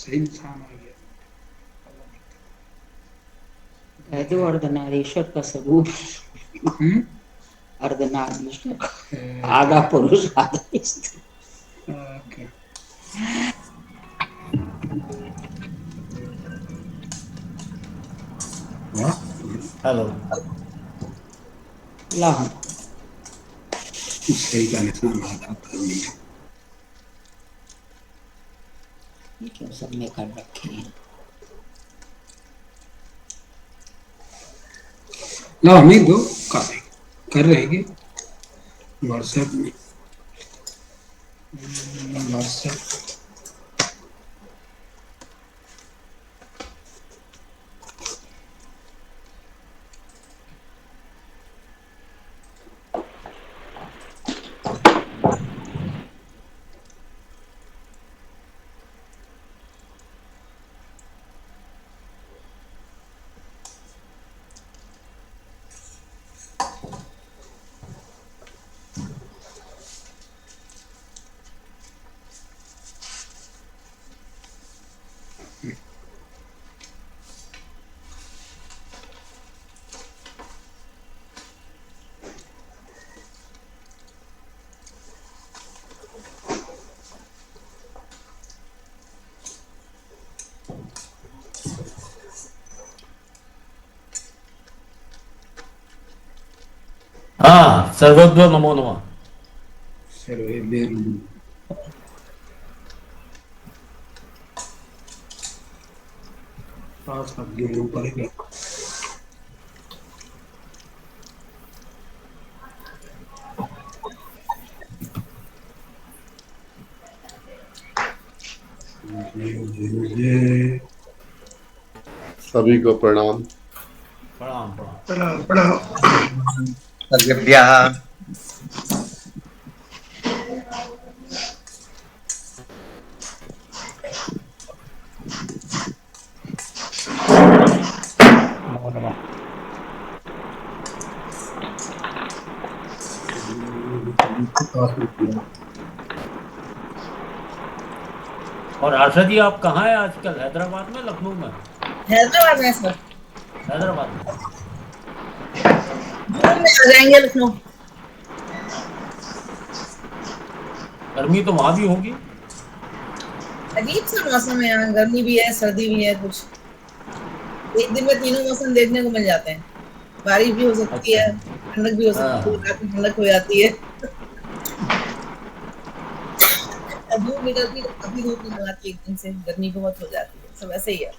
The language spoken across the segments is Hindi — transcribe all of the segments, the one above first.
सही इंसान आ गया। कह दो अर्धनारीश्वर का स्वरूप। हम्म। अर्धनारीश्वर, आधा पुरुष आधा स्त्री। ओके। वाह, हेलो। लाहौं सही का निशान आधा कर लिया। ये क्यों सबने कर रखे हैं? लो हमें दो कर कर रहेगी व्हाट्सएप में। व्हाट्सएप। हाँ, सर्वज्ञ नमो नमः। सर्वे बेर पास अग्नि ऊपर ही रखो। जय सभी को प्रणाम। प्रणाम प्रणाम। पढ़ाओ पढ़ाओ। सर्वेभ्यः और आशा जी, आप कहाँ हैं आजकल? हैदराबाद में, लखनऊ में? हैदराबाद में सर। हैदराबाद में। जून में आ जाएंगे लखनऊ। गर्मी तो वहां भी होगी। अजीब सा मौसम है यहाँ, गर्मी भी है सर्दी भी है कुछ। एक दिन में तीनों मौसम देखने को मिल जाते हैं। बारिश भी हो सकती अच्छा। है, ठंडक भी हो सकती है, हाँ। रात में ठंडक हो जाती है। धूप निकलती है तो काफी धूप निकल आती है, एकदम से गर्मी बहुत हो जाती है, सब ऐसे ही है।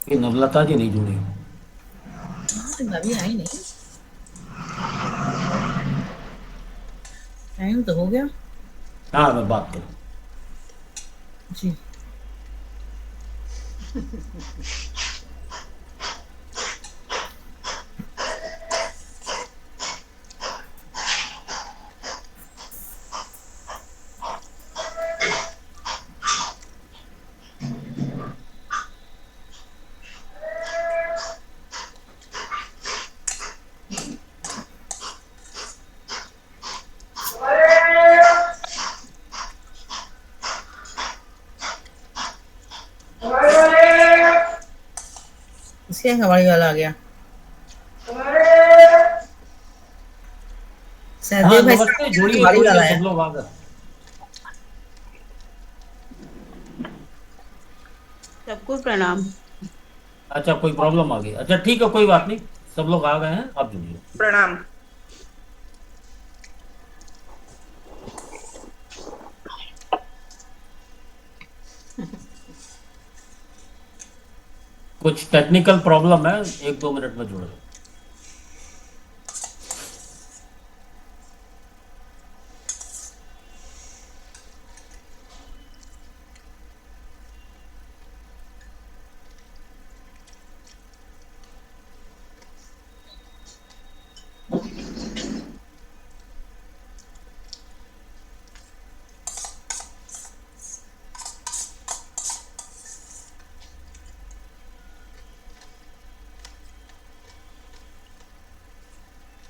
ये नवलता जी नहीं जुड़ी। हाँ, अभी आई नहीं, टाइम तो हो गया। हाँ, मैं बात करूँ। जी। इसके हवाई वाला आ गया। हाँ, सहदेव भाई नमस्ते। साहब जुड़िए हवाई वाला जुड़िए, है। सब लोग आ गए। सबको प्रणाम। अच्छा, कोई प्रॉब्लम आ गई? अच्छा ठीक है, कोई बात नहीं। सब लोग आ गए हैं, आप जुड़िए। प्रणाम। कुछ टेक्निकल प्रॉब्लम है, 1-2 मिनट में जुड़ रहे।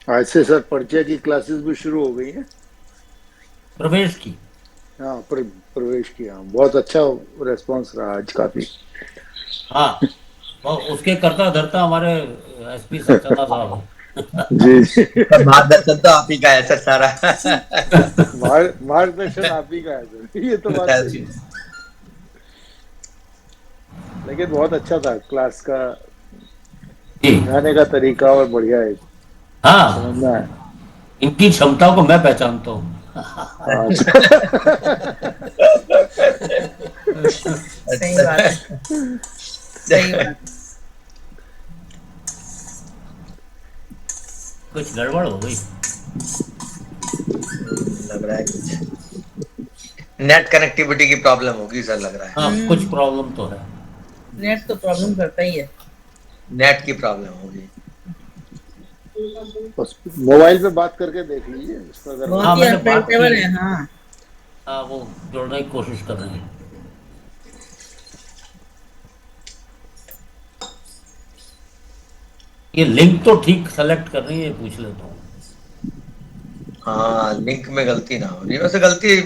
आज से सर परिचय की क्लासेस भी शुरू हो गई हैं। प्रवेश की। हाँ, प्रवेश की। हाँ, बहुत अच्छा रेस्पॉन्स रहा आज काफी। हाँ, और उसके करता धरता हमारे एसपी सक्सेना साहब हैं। जी जी। मार्गदर्शन तो आप ही का है सर सारा। मार्गदर्शन आप ही का है सर, ये तो बात सही है। लेकिन बहुत अच्छा था क्लास का, जी। समझाने का तरीका और बढ़िया है, हाँ, समझना है। इनकी क्षमताओं को मैं पहचानता हूँ। अच्छा। सही बात है, सही बात है। कुछ गड़बड़ हो गई। लग रहा है कुछ नेट कनेक्टिविटी की प्रॉब्लम होगी सर, लग रहा है। हाँ, कुछ प्रॉब्लम तो है। नेट तो प्रॉब्लम करता ही है। नेट की प्रॉब्लम होगी। मोबाइल पे बात करके देख लीजिए उसका अगर। बहुत हाँ, ही मैंने बात अनप्रेडिक्टेबल की। है। हाँ, हाँ, वो जोड़ने की कोशिश कर रहे हैं। ये लिंक तो ठीक सेलेक्ट कर रही है, पूछ लेता हूँ। हाँ, लिंक में गलती ना हो रही, वैसे गलती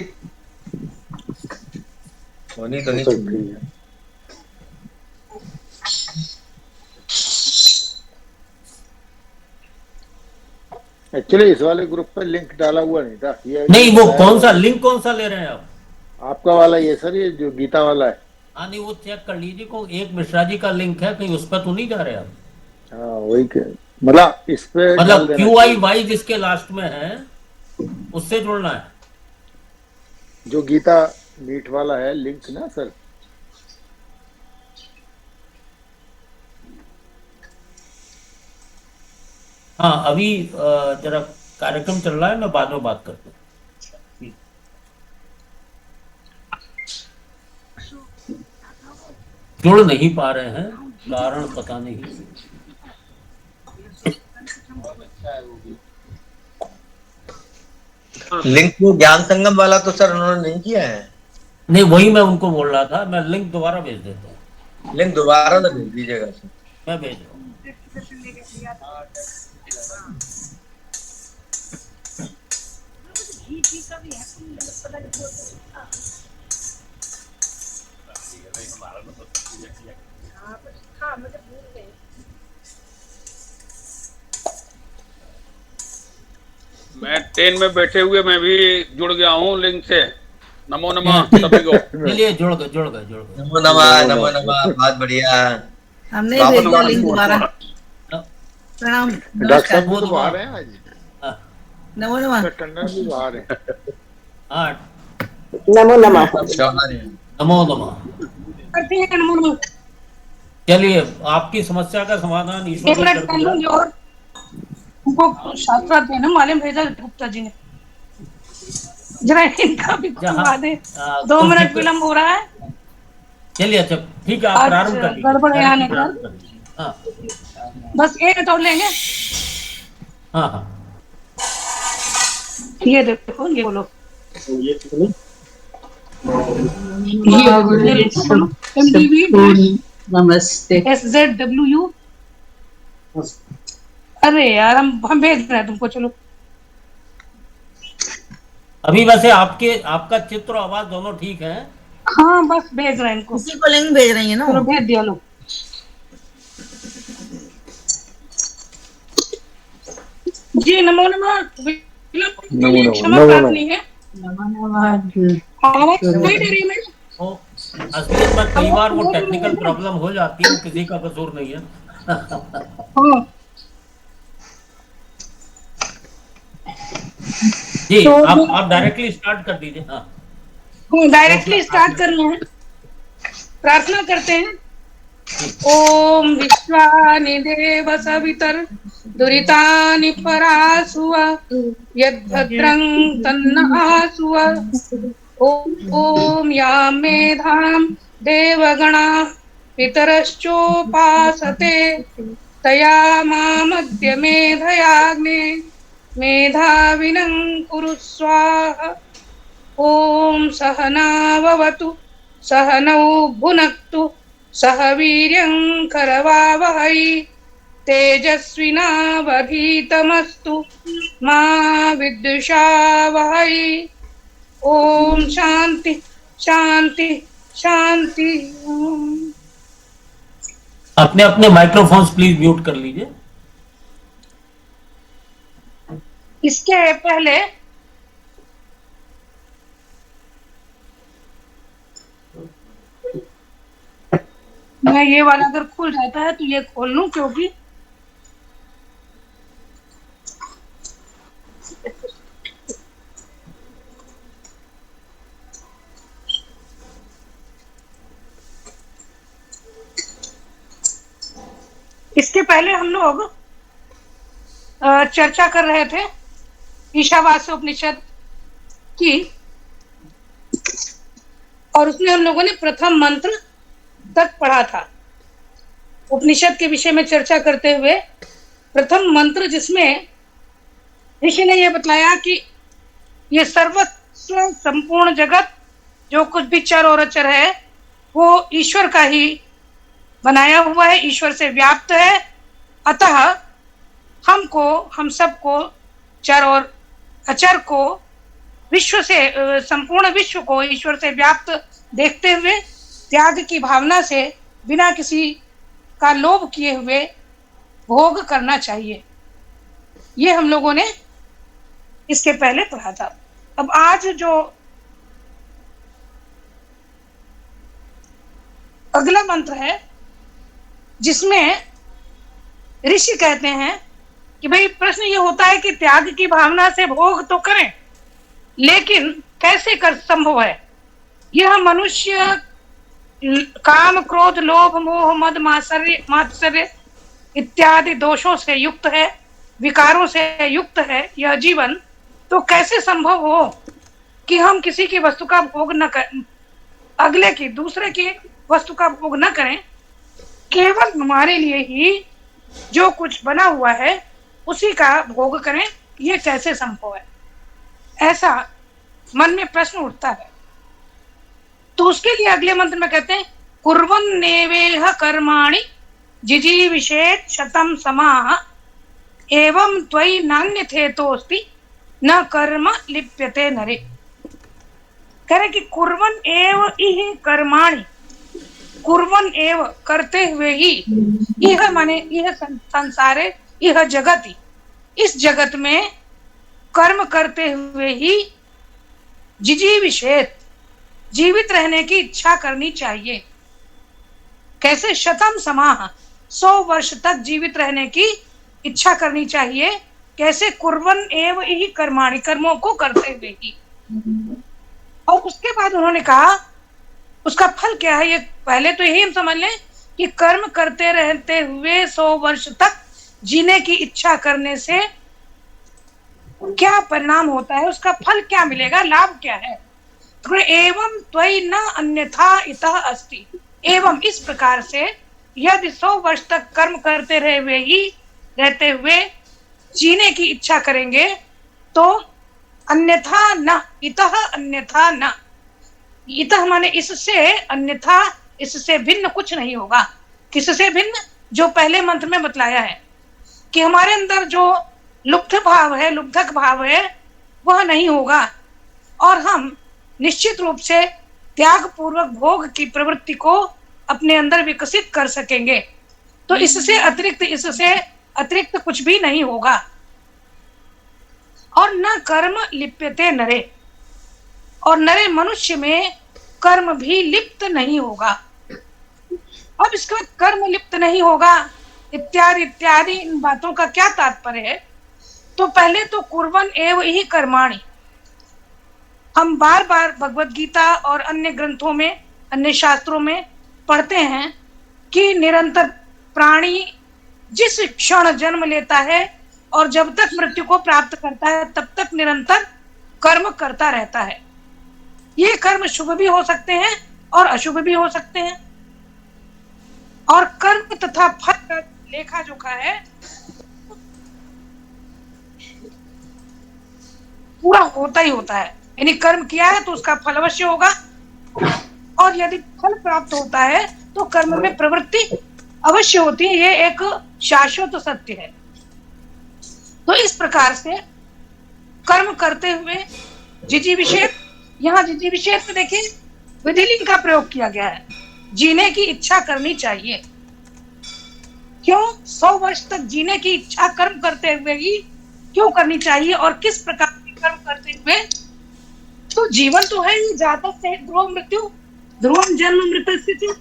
होनी तो हो नहीं सकती चाहिए। है। एक्चुअली इस वाले ग्रुप पे लिंक डाला हुआ नहीं था ये। नहीं, वो कौन सा लिंक कौन सा ले रहे हैं आप? आपका वाला ये सर, ये जो गीता वाला है। हाँ, नहीं, वो चेक कर लीजिए। को एक मिश्रा जी का लिंक है, कहीं उस पर तो नहीं जा रहे आप? हाँ वही मतलब इस पे डाल मतलब देना QI चाहिए। वाई जिसके लास्ट में है उससे जुड़ना है। जो गीता मीट वाला है लिंक ना सर। हाँ, अभी जरा कार्यक्रम चल रहा है, मैं बाद में बात करता हूँ। जुड़ नहीं पा रहे हैं, कारण पता नहीं। लिंक वो ज्ञान संगम वाला तो सर उन्होंने नहीं किया है। नहीं, वही मैं उनको बोल रहा था। मैं लिंक दोबारा भेज देता हूँ। लिंक दोबारा तो भेज दीजिएगा सर। मैं भेज रहा हूँ। मैं ट्रेन में बैठे हुए मैं भी जुड़ गया हूँ लिंक से। नमो नमः सभी को। चलिए, जुड़ गए। नमो नमः, नमो नमः, बहुत बढ़िया। हमने वापस भेज दिया लौट लिंक गए। दोबारा। प्रणाम, डॉक्टर नमस्कार। साहब तो बाहर हैं आज। नमो नमः। टंडन भी बाहर है। हाँ, नमो नमः। नमो नमः। चलिए, आपकी समस्या का समाधान ईश्वर ने कर दिया। उनको शास्त्राध्ययन मालूम भेजा गुप्ता जी ने, जरा इनका भी करवा दे। 2 मिनट विलम्ब हो रहा है। चलिए, अच्छा ठीक है, आप प्रारंभ कर लीजिए। गड़बड़ यहाँ निकल। हाँ, बस 1 मिनट और लेंगे। हाँ, ये देखो, ये बोलो। नमस्ते। SZWU। अरे यार, हम भेज रहे हैं तुमको, चलो। अभी वैसे आपका चित्र और आवाज दोनों ठीक है। हाँ, बस भेज रहे हैं इनको। उसी को लिंक भेज रही है ना। चलो, भेज दिया लो। जी, नमो नमः। क्षमा प्रार्थनी है। आवाज कोई दे रही है मेरी? असलियत में कई बार वो टेक्निकल प्रॉब्लम हो जाती है, वो किसी का कसूर नहीं है। हाँ। जी, आप डायरेक्टली स्टार्ट कर दीजिए। हाँ, डायरेक्टली स्टार्ट करना है। प्रार्थना करते हैं। ओम विश्वानि देव सवितर दुरितानि परासुव यद्भद्रं तन्न आसुव। ओम यां मेधां देवगणा पितरश्चोपासते तया मामद्य मेधयाग्ने मेधाविनं कुरु स्वाहा। ओम सहनाववतु सहनौ भुनक्तु सह वीर्यं करवावहै तेजस्विनावधीतमस्तु मा विद्विषावहै। ओम शांति शांति शांति। अपने अपने माइक्रोफोन्स प्लीज म्यूट कर लीजिए। इसके पहले मैं ये वाला अगर खुल जाता है तो ये खोल लूं, क्योंकि इसके पहले हम लोग चर्चा कर रहे थे ईशावास्य उपनिषद की, और उसमें हम लोगों ने प्रथम मंत्र तक पढ़ा था। उपनिषद के विषय में चर्चा करते हुए प्रथम मंत्र, जिसमें ऋषि ने यह बतलाया कि ये सर्वस्व संपूर्ण जगत जो कुछ भी चर और अचर है वो ईश्वर का ही बनाया हुआ है, ईश्वर से व्याप्त है। अतः हम सबको चर और अचर को विश्व से, संपूर्ण विश्व को ईश्वर से व्याप्त देखते हुए त्याग की भावना से बिना किसी का लोभ किए हुए भोग करना चाहिए। ये हम लोगों ने इसके पहले पढ़ा था। अब आज जो अगला मंत्र है, जिसमें ऋषि कहते हैं कि भाई प्रश्न ये होता है कि त्याग की भावना से भोग तो करें, लेकिन कैसे कर संभव है? यह मनुष्य काम, क्रोध, लोभ, मोह, मद, मात्सर्य इत्यादि दोषों से युक्त है, विकारों से युक्त है यह जीवन, तो कैसे संभव हो कि हम किसी की वस्तु का भोग न करें, अगले की, दूसरे की वस्तु का भोग न करें, केवल हमारे लिए ही जो कुछ बना हुआ है उसी का भोग करें? यह कैसे संभव है? ऐसा मन में प्रश्न उठता है। तो उसके लिए अगले मंत्र में कहते हैं, कुर्वन्नेवेह कर्माणि जिजीविषेत् शतं समाः एवं त्वयि नान्यथेतोऽस्ति न कर्म लिप्यते नरे। कह रहे कि कुर्वन् एव इह कर्माणि, कुर्वन् एव करते हुए ही, यह माने यह संसारे, यह जगत, इस जगत में कर्म करते हुए ही जिजीविषेत्, जीवित रहने की इच्छा करनी चाहिए। कैसे? शतम समाह, 100 वर्ष तक जीवित रहने की इच्छा करनी चाहिए। कैसे? कुर्वन् एव इह कर्माणि, कर्मों को करते हुए ही। और उसके बाद उन्होंने कहा उसका फल क्या है। ये पहले तो यही हम समझ लें कि कर्म करते रहते हुए 100 वर्ष तक जीने की इच्छा करने से क्या परिणाम होता है, उसका फल क्या मिलेगा, लाभ क्या है। तो एवं त्वयि न अन्यथा इतः अस्ति, एवं इस प्रकार से यदि 100 वर्ष तक कर्म करते रहते हुए जीने की इच्छा करेंगे तो अन्यथा न, इतः अन्यथा न, इतः माने इससे, अन्यथा इससे भिन्न कुछ नहीं होगा। किससे भिन्न? जो पहले मंत्र में बतलाया है कि हमारे अंदर जो लुब्ध भाव है, लुब्धक भाव है, वह नहीं होगा, और हम निश्चित रूप से त्याग पूर्वक भोग की प्रवृत्ति को अपने अंदर विकसित कर सकेंगे। तो इससे अतिरिक्त कुछ भी नहीं होगा। और न कर्म लिप्यते नरे, और नरे मनुष्य में कर्म भी लिप्त नहीं होगा। अब इसके बाद कर्म लिप्त नहीं होगा इत्यादि इत्यादि, इन बातों का क्या तात्पर्य है? तो पहले तो कुर्वन् एव इह कर्माणि, हम बार बार भगवत गीता और अन्य ग्रंथों में, अन्य शास्त्रों में पढ़ते हैं कि निरंतर प्राणी जिस क्षण जन्म लेता है और जब तक मृत्यु को प्राप्त करता है तब तक निरंतर कर्म करता रहता है। ये कर्म शुभ भी हो सकते हैं और अशुभ भी हो सकते हैं, और कर्म तथा फल का लेखा जोखा है पूरा होता ही होता है। यानी कर्म किया है तो उसका फल अवश्य होगा, और यदि फल प्राप्त होता है तो कर्म में प्रवृत्ति अवश्य होती है, ये एक शाश्वत सत्य है। तो इस प्रकार से कर्म करते हुए जिजीविषेद, यहाँ जिजीविषेद में देखिए विधिलिंग का प्रयोग किया गया है। जीने की इच्छा करनी चाहिए। क्यों 100 वर्ष तक जीने की इच्छा कर्म करते हुए ही क्यों करनी चाहिए और किस प्रकार के कर्म करते हुए? तो जीवन तो है ही, जातक से ध्रुव मृत्यु, ध्रुवम जन्म मृत्यु,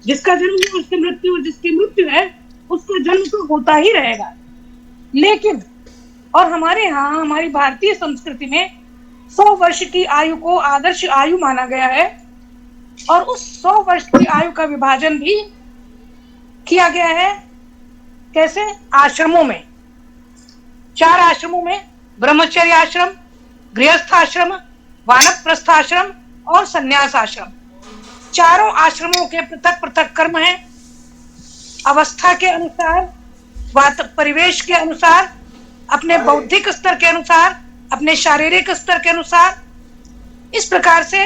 जिसका जन्म है उसकी मृत्यु, और जिसकी मृत्यु है उसका जन्म तो होता ही रहेगा। लेकिन और हमारे यहाँ हमारी भारतीय संस्कृति में 100 वर्ष की आयु को आदर्श आयु माना गया है और उस 100 वर्ष की आयु का विभाजन भी किया गया है। कैसे? आश्रमों में, 4 आश्रमों में, ब्रह्मचर्य आश्रम, गृहस्थ आश्रम, वानप्रस्थ आश्रम और संन्यास आश्रम। चारों आश्रमों के पृथक पृथक कर्म हैं। अवस्था के अनुसार, परिवेश के अनुसार, अपने बौद्धिक स्तर के अनुसार, अपने शारीरिक स्तर के अनुसार, इस प्रकार से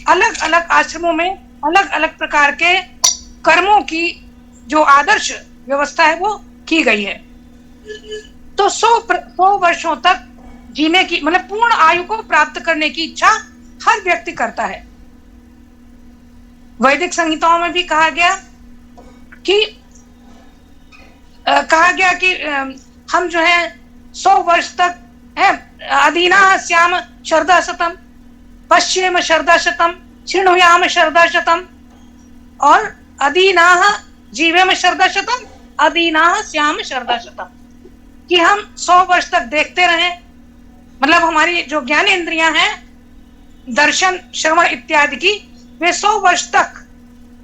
अलग अलग आश्रमों में अलग अलग प्रकार के कर्मों की जो आदर्श व्यवस्था है वो की गई है। तो 100 वर्षों तक जीने की मतलब पूर्ण आयु को प्राप्त करने की इच्छा हर व्यक्ति करता है। वैदिक संहिताओं में भी कहा गया कि हम जो है 100 वर्ष तक है, अधीना श्याम शरदा शतम, पश्चिम शरदा शतम, छिणुयाम शरदा शतम, और अधीना जीवेम शरदा शतम, अधीना श्याम शरदा शतम, कि हम 100 वर्ष तक देखते रहें। मतलब हमारी जो ज्ञान इंद्रियां हैं, दर्शन, श्रवण इत्यादि की, वे 100 वर्ष तक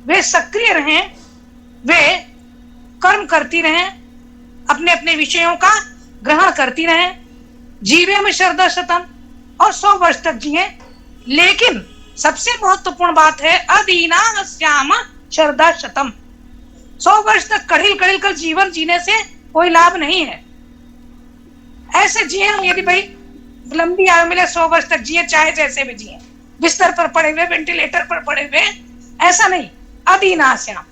वे सक्रिय रहें, वे कर्म करती रहें, अपने अपने विषयों का ग्रहण करती रहें, जीवे में शरदा शतम, और 100 वर्ष तक जिए। लेकिन सबसे महत्वपूर्ण बात है अधीना श्याम शरदा शतम। 100 वर्ष तक कड़िल कड़िल कर जीवन जीने से कोई लाभ नहीं है। ऐसे जिए हम, यदि भाई लंबी आयु मिले 100 वर्ष तक जिए, चाहे जैसे भी जिए, बिस्तर पर पड़े हुए, वेंटिलेटर पर पड़े हुए, ऐसा नहीं। अधीना श्याम,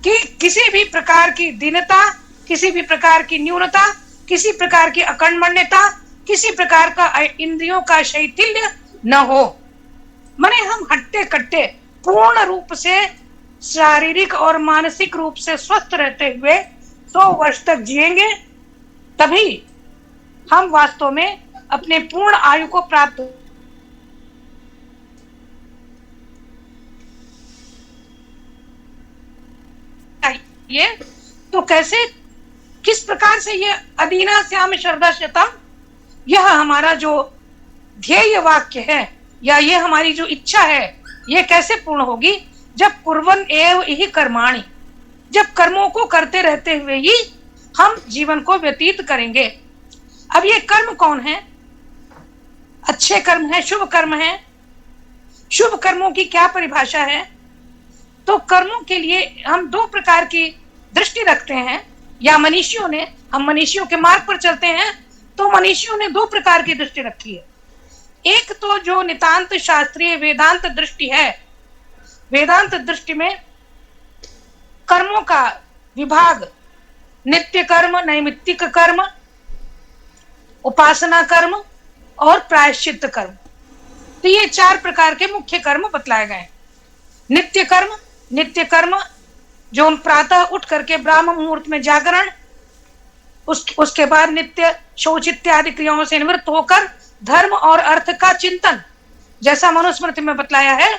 कि किसी भी प्रकार की दीनता, किसी भी प्रकार की न्यूनता, किसी प्रकार की अकर्मण्यता, किसी प्रकार का इंद्रियों का शैथिल्य न हो। माने हम हट्टे कट्टे पूर्ण रूप से शारीरिक और मानसिक रूप से स्वस्थ रहते हुए 100 वर्ष तक जिएंगे, तभी हम वास्तव में अपने पूर्ण आयु को प्राप्त ये। तो कैसे, किस प्रकार से ये अधीना श्याम शरदा शतम, यह हमारा जो ध्येय वाक्य है या ये हमारी जो इच्छा है, ये कैसे पूर्ण होगी? जब कुर्वन् एव इहि कर्माणि, जब कर्मों को करते रहते हुए ही हम जीवन को व्यतीत करेंगे। अब ये कर्म कौन है? अच्छे कर्म है, शुभ कर्म है। शुभ कर्मों की क्या परिभाषा है? तो कर्मों के लिए हम 2 प्रकार की दृष्टि रखते हैं, या मनीषियों ने, हम मनीषियों के मार्ग पर चलते हैं तो मनीषियों ने 2 प्रकार की दृष्टि रखी है। एक तो जो नितांत शास्त्रीय वेदांत दृष्टि है, वेदांत दृष्टि में कर्मों का विभाग नित्य कर्म, नैमित्तिक कर्म, उपासना कर्म और प्रायश्चित्त कर्म। तो ये 4 प्रकार के मुख्य कर्म बतलाए गए। नित्य कर्म जो प्रातः उठ करके ब्राह्म मुहूर्त में जागरण, उसके बाद नित्य शौच इत्यादि क्रियाओं से निवृत्त होकर धर्म और अर्थ का चिंतन, जैसा मनुस्मृति में बतलाया है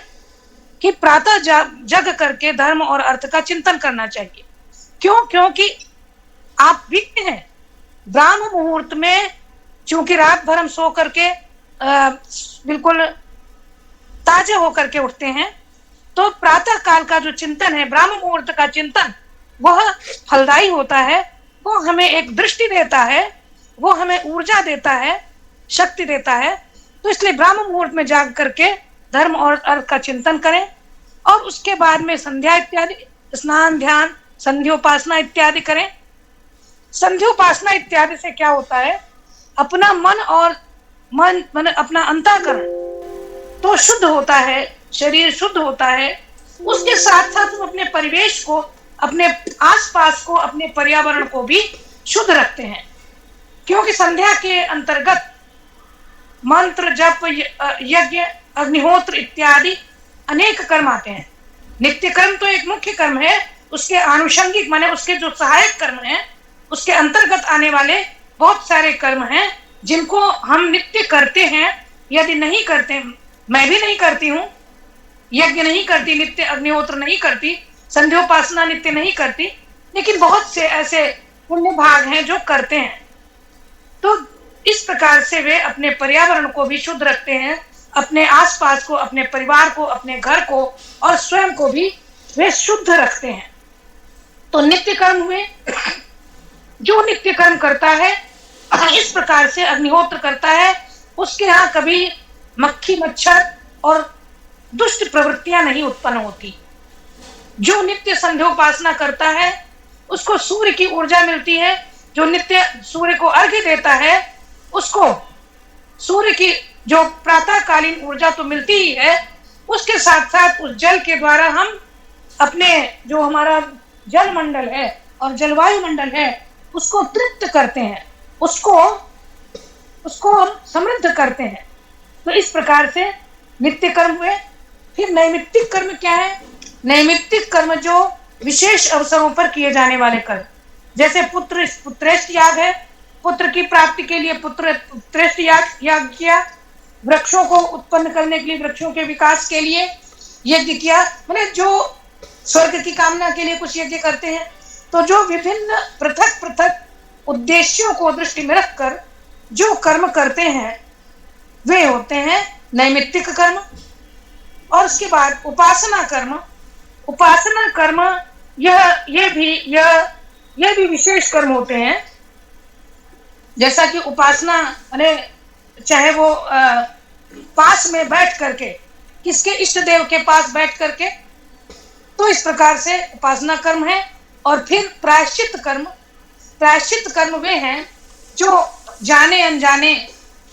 कि प्रातः जग करके धर्म और अर्थ का चिंतन करना चाहिए। क्यों? क्योंकि आप भी हैं, ब्राह्म मुहूर्त में चूंकि रात भर हम सो करके बिल्कुल ताजे होकर के उठते हैं, तो प्रातः काल का जो चिंतन है, ब्राह्म मुहूर्त का चिंतन, वह फलदायी होता है। वो हमें एक दृष्टि देता है, वो हमें ऊर्जा देता है, शक्ति देता है। तो इसलिए ब्राह्म मुहूर्त में जाग करके धर्म और अर्थ का चिंतन करें, और उसके बाद में संध्या इत्यादि, स्नान, ध्यान, संध्योपासना इत्यादि करें। संध्योपासना इत्यादि से क्या होता है? अपना मन अपना अंतःकरण तो शुद्ध होता है, शरीर शुद्ध होता है। उसके साथ साथ हम अपने परिवेश को अपने आसपास को, अपने पर्यावरण को भी शुद्ध रखते हैं। क्योंकि संध्या के अंतर्गत मंत्र, जप, यज्ञ, अग्निहोत्र इत्यादि अनेक कर्म आते हैं। नित्य कर्म तो एक मुख्य कर्म है, उसके आनुषंगिक माने उसके जो सहायक कर्म हैं, उसके अंतर्गत आने वाले बहुत सारे कर्म हैं जिनको हम नित्य करते हैं। यदि नहीं करते, मैं भी नहीं करती हूँ, यज्ञ नहीं करती, नित्य अग्निहोत्र नहीं करती, संध्योपासना नित्य नहीं करती, लेकिन बहुत से ऐसे पुण्य भाग हैं जो करते हैं। तो इस प्रकार से वे अपने पर्यावरण को भी शुद्ध रखते हैं, अपने आसपास को, अपने परिवार को, अपने घर को और स्वयं को भी वे शुद्ध रखते हैं। तो नित्य कर्म हुए। जो नित्य कर्म करता है इस प्रकार से अग्निहोत्र करता है, उसके यहाँ कभी मक्खी मच्छर और दुष्ट प्रवृत्तियां नहीं उत्पन्न होती। जो नित्य संध्योपासना करता है उसको सूर्य की ऊर्जा मिलती है। जो नित्य सूर्य को अर्घ्य देता है उसको सूर्य की जो प्रातःकालीन ऊर्जा तो मिलती ही है, उसके साथ साथ उस जल के द्वारा हम अपने जो हमारा जल मंडल है और जलवायु मंडल है उसको तृप्त करते हैं, उसको हम समृद्ध करते हैं। तो इस प्रकार से नित्य कर्म हुए। फिर नैमित्तिक कर्म क्या है? नैमित्तिक कर्म जो विशेष अवसरों पर किए जाने वाले कर्म, जैसे पुत्रेष्ट याग है, पुत्र की प्राप्ति के लिए पुत्रेष्ट याग किया, वृक्षों को उत्पन्न करने के लिए, वृक्षों के विकास के लिए यज्ञ किया, मैंने जो स्वर्ग की कामना के लिए कुछ यज्ञ करते हैं। तो जो विभिन्न पृथक पृथक उद्देश्यों को दृष्टि में रखकर जो कर्म करते हैं वे होते हैं नैमित्तिक कर्म। और उसके बाद उपासना कर्म। उपासना कर्म यह भी विशेष कर्म होते हैं। जैसा कि उपासना माने चाहे वो पास में बैठ करके, किसके इष्ट देव के पास बैठ करके, तो इस प्रकार से उपासना कर्म है। और फिर प्रायश्चित कर्म। प्रायश्चित कर्म वे हैं जो जाने अनजाने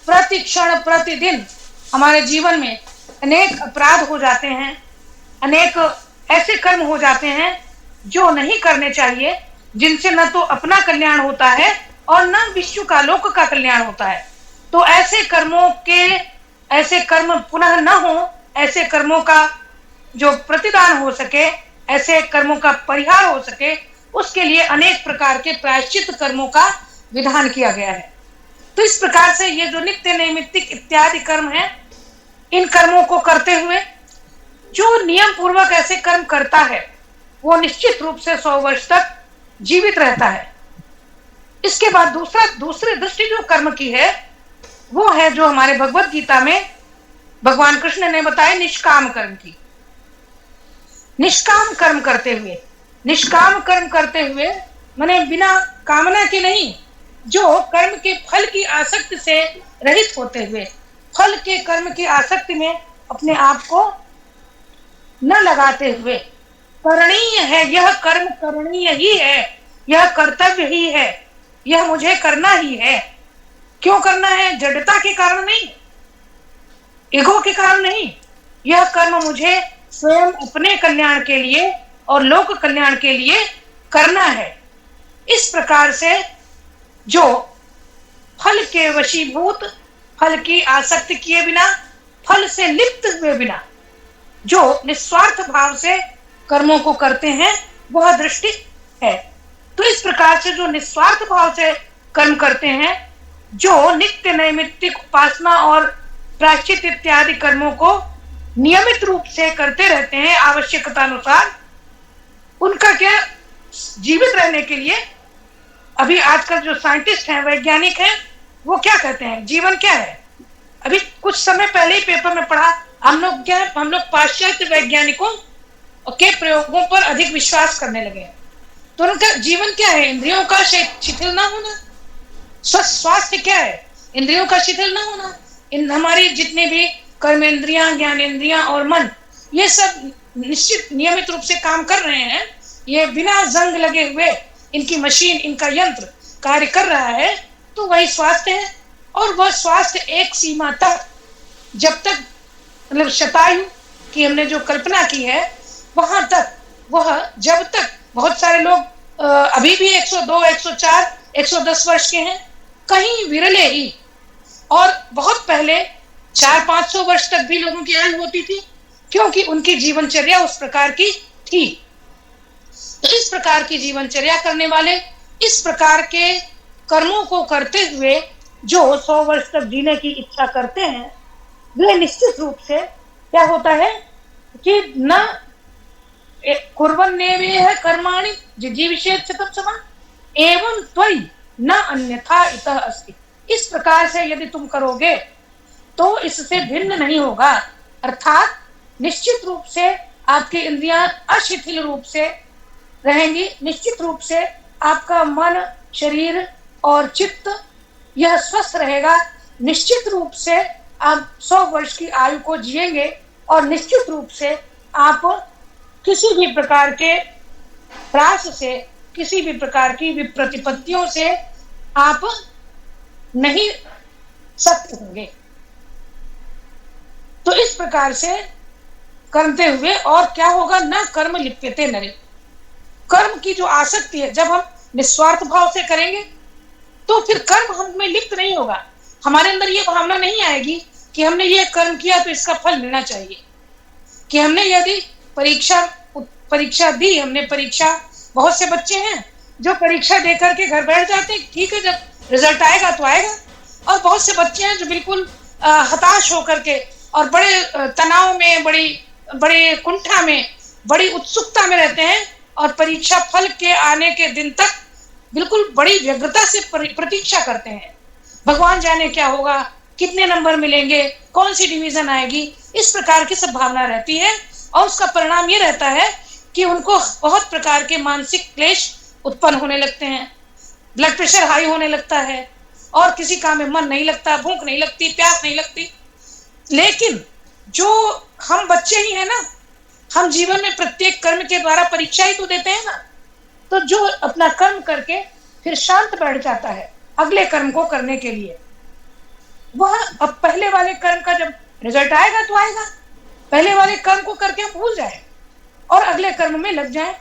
प्रति क्षण प्रतिदिन हमारे जीवन में अनेक अपराध हो जाते हैं, अनेक ऐसे कर्म हो जाते हैं जो नहीं करने चाहिए, जिनसे न तो अपना कल्याण होता है और न विश्व का, लोक का कल्याण होता है। तो ऐसे कर्म पुनः न हो, ऐसे कर्मों का जो प्रतिदान हो सके, ऐसे कर्मों का परिहार हो सके, उसके लिए अनेक प्रकार के प्रायश्चित कर्मों का विधान किया गया है। तो इस प्रकार से ये जो नित्य नैमित्तिक इत्यादि कर्म हैं, इन कर्मों को करते हुए जो नियम पूर्वक ऐसे कर्म करता है वो निश्चित रूप से 100 वर्ष तक जीवित रहता है। इसके बाद दूसरी दृष्टि जो कर्म की है वो है जो हमारे भगवत गीता में भगवान कृष्ण ने बताया निष्काम कर्म की। निष्काम कर्म करते हुए माने बिना कामना के नहीं, जो कर्म के फल की आसक्ति से रहित होते हुए, फल के कर्म की आसक्ति में अपने आप को न लगाते हुए, करणीय है यह कर्म, करणीय ही है, यह कर्तव्य ही है, यह मुझे करना ही है। क्यों करना है? जड़ता के कारण नहीं, ईगो के कारण नहीं, यह कर्म मुझे स्वयं अपने कल्याण के लिए और लोक कल्याण के लिए करना है। इस प्रकार से जो फल के वशीभूत, फल की आसक्ति किए बिना, फल से लिप्त हुए बिना जो निस्वार्थ भाव से कर्मों को करते हैं वह दृष्टि है। तो इस प्रकार से जो निस्वार्थ भाव से कर्म करते हैं, जो नित्य नैमित्तिक उपासना और प्रायश्चित इत्यादि कर्मों को नियमित रूप से करते रहते हैं आवश्यकता अनुसार, उनका क्या जीवित रहने के लिए अभी आजकल जो साइंटिस्ट हैं, वैज्ञानिक हैं, वो क्या कहते हैं जीवन क्या है? अभी कुछ समय पहले ही पेपर में पढ़ा, हम लोग पाश्चात्य वैज्ञानिकों के प्रयोगों पर अधिक विश्वास करने लगे। तो उनका जीवन क्या है? इंद्रियों का शिथिल ना होना। स्वास्थ्य क्या है? इंद्रियों का शिथिल ना होना। हमारी जितने भी कर्मेंद्रियां, ज्ञानेंद्रियां और मन, ये सब निश्चित नियमित रूप से काम कर रहे हैं। ये बिना जंग लगे हुए इनकी मशीन, इनका यंत्र कार्य कर रहा है, तो वही स्वास्थ्य है। और वह स्वास्थ्य एक सीमा तक, जब तक मतलब शतायु की हमने जो कल्पना की है, वहां तक वह जब तक बहुत सारे लोग अभी भी 102, 104, 110 वर्ष के हैं, कहीं विरले ही। और बहुत पहले 400-500 वर्ष तक भी लोगों की आयु होती थी, क्योंकि उनकी जीवनचर्या उस प्रकार की थी। तो इस प्रकार की जीवनचर्या करने वाले, इस प्रकार के कर्मों को करते हुए जो 100 वर्ष तक जीने की इच्छा करते हैं, वे निश्चित रूप से क्या होता है कि न कुर्वन्नेवेह कर्माणि जिजीविषेत् शतं समा एवं त्वयि न अन्यथा इतः अस्ति। इस प्रकार से यदि तुम करोगे तो इससे भिन्न नहीं होगा, अर्थात निश्चित रूप से आपकी इंद्रियां अशिथिल रूप से रहेंगी, निश्चित रूप से आपका मन, शरीर और चित्त यह स्वस्थ रहेगा, निश्चित रूप से आप 100 वर्ष की आयु को जिएंगे और निश्चित रूप से आप किसी भी प्रकार के त्रास से, किसी भी प्रकार की विप्रतिपत्तियों से आप नहीं सक्त होंगे। तो इस प्रकार से करते हुए और क्या होगा, न कर्म लिप्यते नरे। कर्म की जो आसक्ति है, जब हम निस्वार्थ भाव से करेंगे तो फिर कर्म हमें लिप्त नहीं होगा। हमारे अंदर ये भावना नहीं आएगी कि हमने ये कर्म किया तो इसका फल मिलना चाहिए, कि हमने यदि परीक्षा दी, हमने परीक्षा, बहुत से बच्चे हैं जो परीक्षा देकर के घर बैठ जाते हैं, ठीक है जब रिजल्ट आएगा तो आएगा, और बहुत से बच्चे हैं जो बिल्कुल हताश होकर के और बड़े तनाव में, बड़ी कुंठा में, बड़ी उत्सुकता में रहते हैं और परीक्षा फल के आने के दिन तक बिल्कुल बड़ी व्यग्रता से प्रतीक्षा करते हैं। भगवान जाने क्या होगा, कितने नंबर मिलेंगे, कौन सी डिवीजन आएगी, इस प्रकार की सब भावना रहती है। और उसका परिणाम ये रहता है कि उनको बहुत प्रकार के मानसिक क्लेश उत्पन्न होने लगते हैं, ब्लड प्रेशर हाई होने लगता है और किसी काम में मन नहीं लगता, भूख नहीं लगती, प्यास नहीं लगती। लेकिन जो हम बच्चे ही हैं ना, हम जीवन में प्रत्येक कर्म के द्वारा परीक्षा ही तो देते हैं ना, तो जो अपना कर्म करके फिर शांत बैठ जाता है अगले कर्म को करने के लिए, वह अब पहले वाले कर्म का जब रिजल्ट आएगा तो आएगा, पहले वाले कर्म को करके हम भूल जाए और अगले कर्म में लग जाए।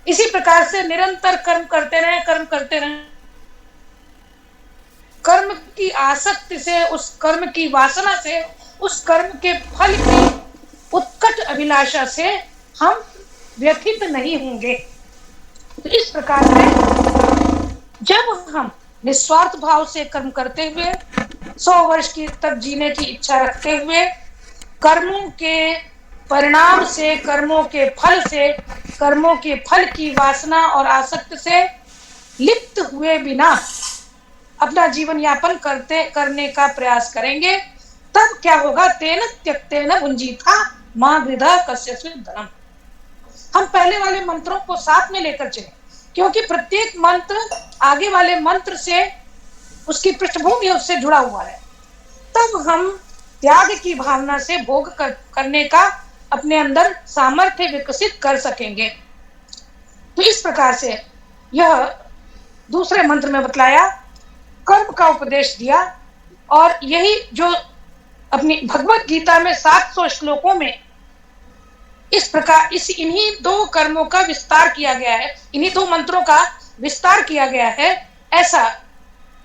इसी प्रकार से निरंतर कर्म करते रहें, कर्म करते रहें। कर्म की आसक्ति से, उस कर्म की वासना से, उस कर्म के फल की उत्कट अभिलाषा से हम व्यथित नहीं होंगे। तो इस प्रकार से जब हम निस्वार्थ भाव से कर्म करते हुए 100 वर्ष की तक जीने की इच्छा रखते हुए कर्मों के परिणाम से, कर्मों के फल से, कर्मों के फल की वासना और आसक्ति से लिप्त हुए बिना अपना जीवन यापन करने का प्रयास करेंगे, तब क्या होगा, तेन त्यक्तेन भुंजीथा मां गृधा कस्यचित् धनम। हम पहले वाले मंत्रों को साथ में लेकर चले, क्योंकि प्रत्येक मंत्र आगे वाले मंत्र से उसकी पृष्ठभूमि उससे जुड़ा हुआ है। तब हम त्याग की भावना से भोग करने का अपने अंदर सामर्थ्य विकसित कर सकेंगे। तो इस प्रकार से यह दूसरे मंत्र में बतलाया, कर्म का उपदेश दिया, और यही जो अपनी भगवत गीता में 700 श्लोकों में इस प्रकार इन्हीं 2 कर्मों का विस्तार किया गया है, इन्हीं 2 मंत्रों का विस्तार किया गया है, ऐसा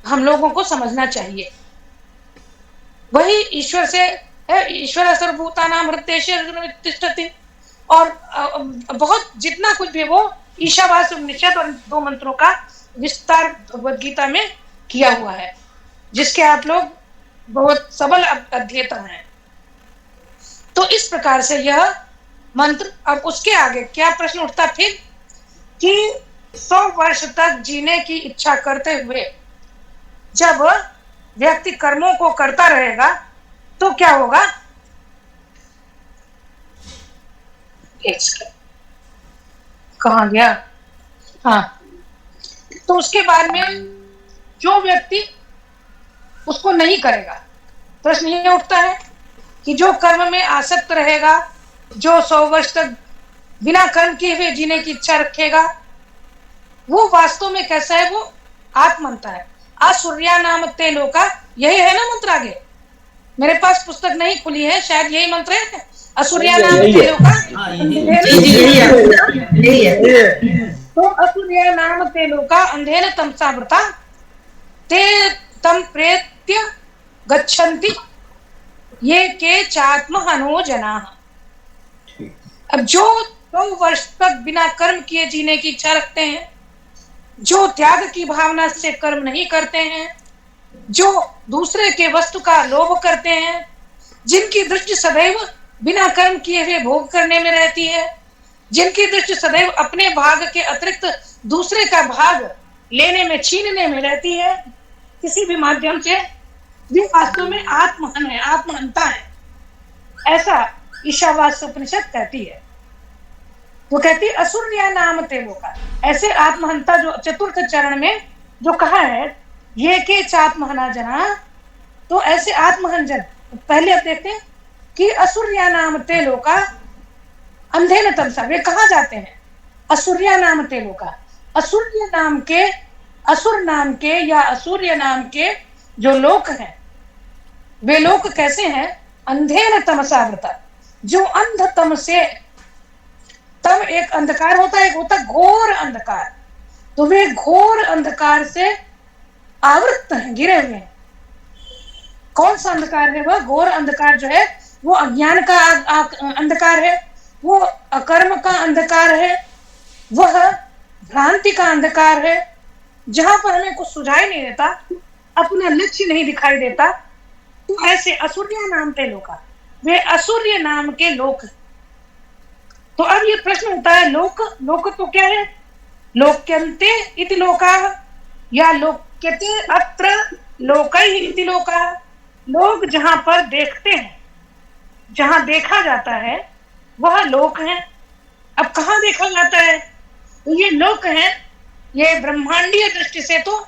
हम लोगों को समझना चाहिए। वही ईश्वर से है, ईश्वर सर्वभूतानां हृदयेषु अर्जुन तिष्ठति, और बहुत जितना कुछ भी वो ईशावास्य उपनिषद और 2 मंत्रों का विस्तार भगवत गीता में किया हुआ है, जिसके आप लोग बहुत सबल अध्येता हैं। तो इस प्रकार से यह मंत्र, अब उसके आगे क्या प्रश्न उठता फिर कि 100 वर्ष तक जीने की इच्छा करते हुए जब व्यक्ति कर्मों को करता रहेगा तो क्या होगा, कहाँ गया, हाँ, तो उसके बाद में जो व्यक्ति उसको नहीं करेगा, प्रश्न ये उठता है कि जो कर्म में आसक्त रहेगा, जो 100 वर्ष तक बिना कर्म किए हुए जीने की इच्छा रखेगा, वो वास्तव में कैसा है, वो आत्मंता है। आसूर्या नाम ते लोका, यही है ना मंत्र आगे, मेरे पास पुस्तक नहीं खुली है, शायद यही मंत्र है, असुरिया नाम ते लोका हाँ यही यही है। तो असुरिया नाम ते लोका अंधेन तमसावृता ते तम प्रेत्य गच्छन्ति ये के चात्महनो जनाः। अब जो 2 वर्ष तक बिना कर्म किए जीने की इच्छा रखते हैं, जो त्याग की भावना से कर्म नहीं करते हैं, जो दूसरे के वस्तु का लोभ करते हैं, जिनकी दृष्टि सदैव बिना कर्म किए हुए भोग करने में रहती है, जिनकी दृष्टि सदैव अपने भाग के अतिरिक्त दूसरे का भाग लेने में, छीनने में रहती है, किसी भी माध्यम से, वे वास्तव में आत्महन है, आत्महंता है, ऐसा ईशावास्य उपनिषद कहती है। वो कहती है असुर्या नाम ते लोका, ऐसे आत्महंता जो चतुर्थ चरण में जो कहा है, ये के चात्महना जना, तो ऐसे आत्महन जन। पहले अब देखते हैं कि असुर्या नाम ते लोका अंधे न तमसा, वे कहाँ जाते हैं? असुर्या नाम ते लोका, असुर्य नाम के, असुर नाम के या असुर्य नाम के जो लोक हैं, वे लोक कैसे हैं? अंधे न तमसावृता, जो अंधतम से, तम एक अंधकार होता है, एक होता घोर अंधकार, तो वे घोर अंधकार से आवृत हैं, गिरे हुए हैं। कौन सा अंधकार है वह? घोर अंधकार जो है वो अज्ञान का अंधकार है, वो अकर्म का अंधकार है, वह भ्रांति का अंधकार है, जहां पर हमें कुछ सुझाई नहीं देता, अपना लक्ष्य नहीं दिखाई देता। तो ऐसे असुर्य नाम के लोका, वे असुर्य नाम के लोक। तो अब ये प्रश्न होता है, लोक, लोक तो क्या है? लोक्यन्ते इति लोकाः या लोक्यते अत्र लोकैः इति लोकाः। लोग जहां पर देखते हैं, जहां देखा जाता है, वह लोक है। अब कहाँ देखा जाता है? तो ये लोक है, ये ब्रह्मांडीय दृष्टि से तो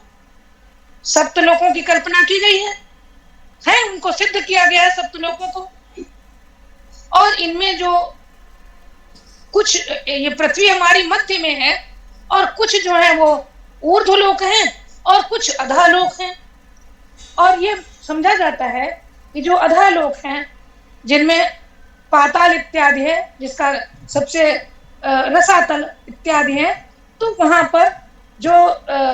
सप्तलोकों की कल्पना की गई है, उनको सिद्ध किया गया है सप्तलोकों को। और इनमें जो कुछ, ये पृथ्वी हमारी मध्य में है, और कुछ जो है वो ऊर्ध्वलोक हैं और कुछ अधोलोक हैं। और ये समझा जाता है कि जो अधोलोक हैं, जिनमें पाताल इत्यादि है, जिसका सबसे रसातल इत्यादि है, तो वहां पर जो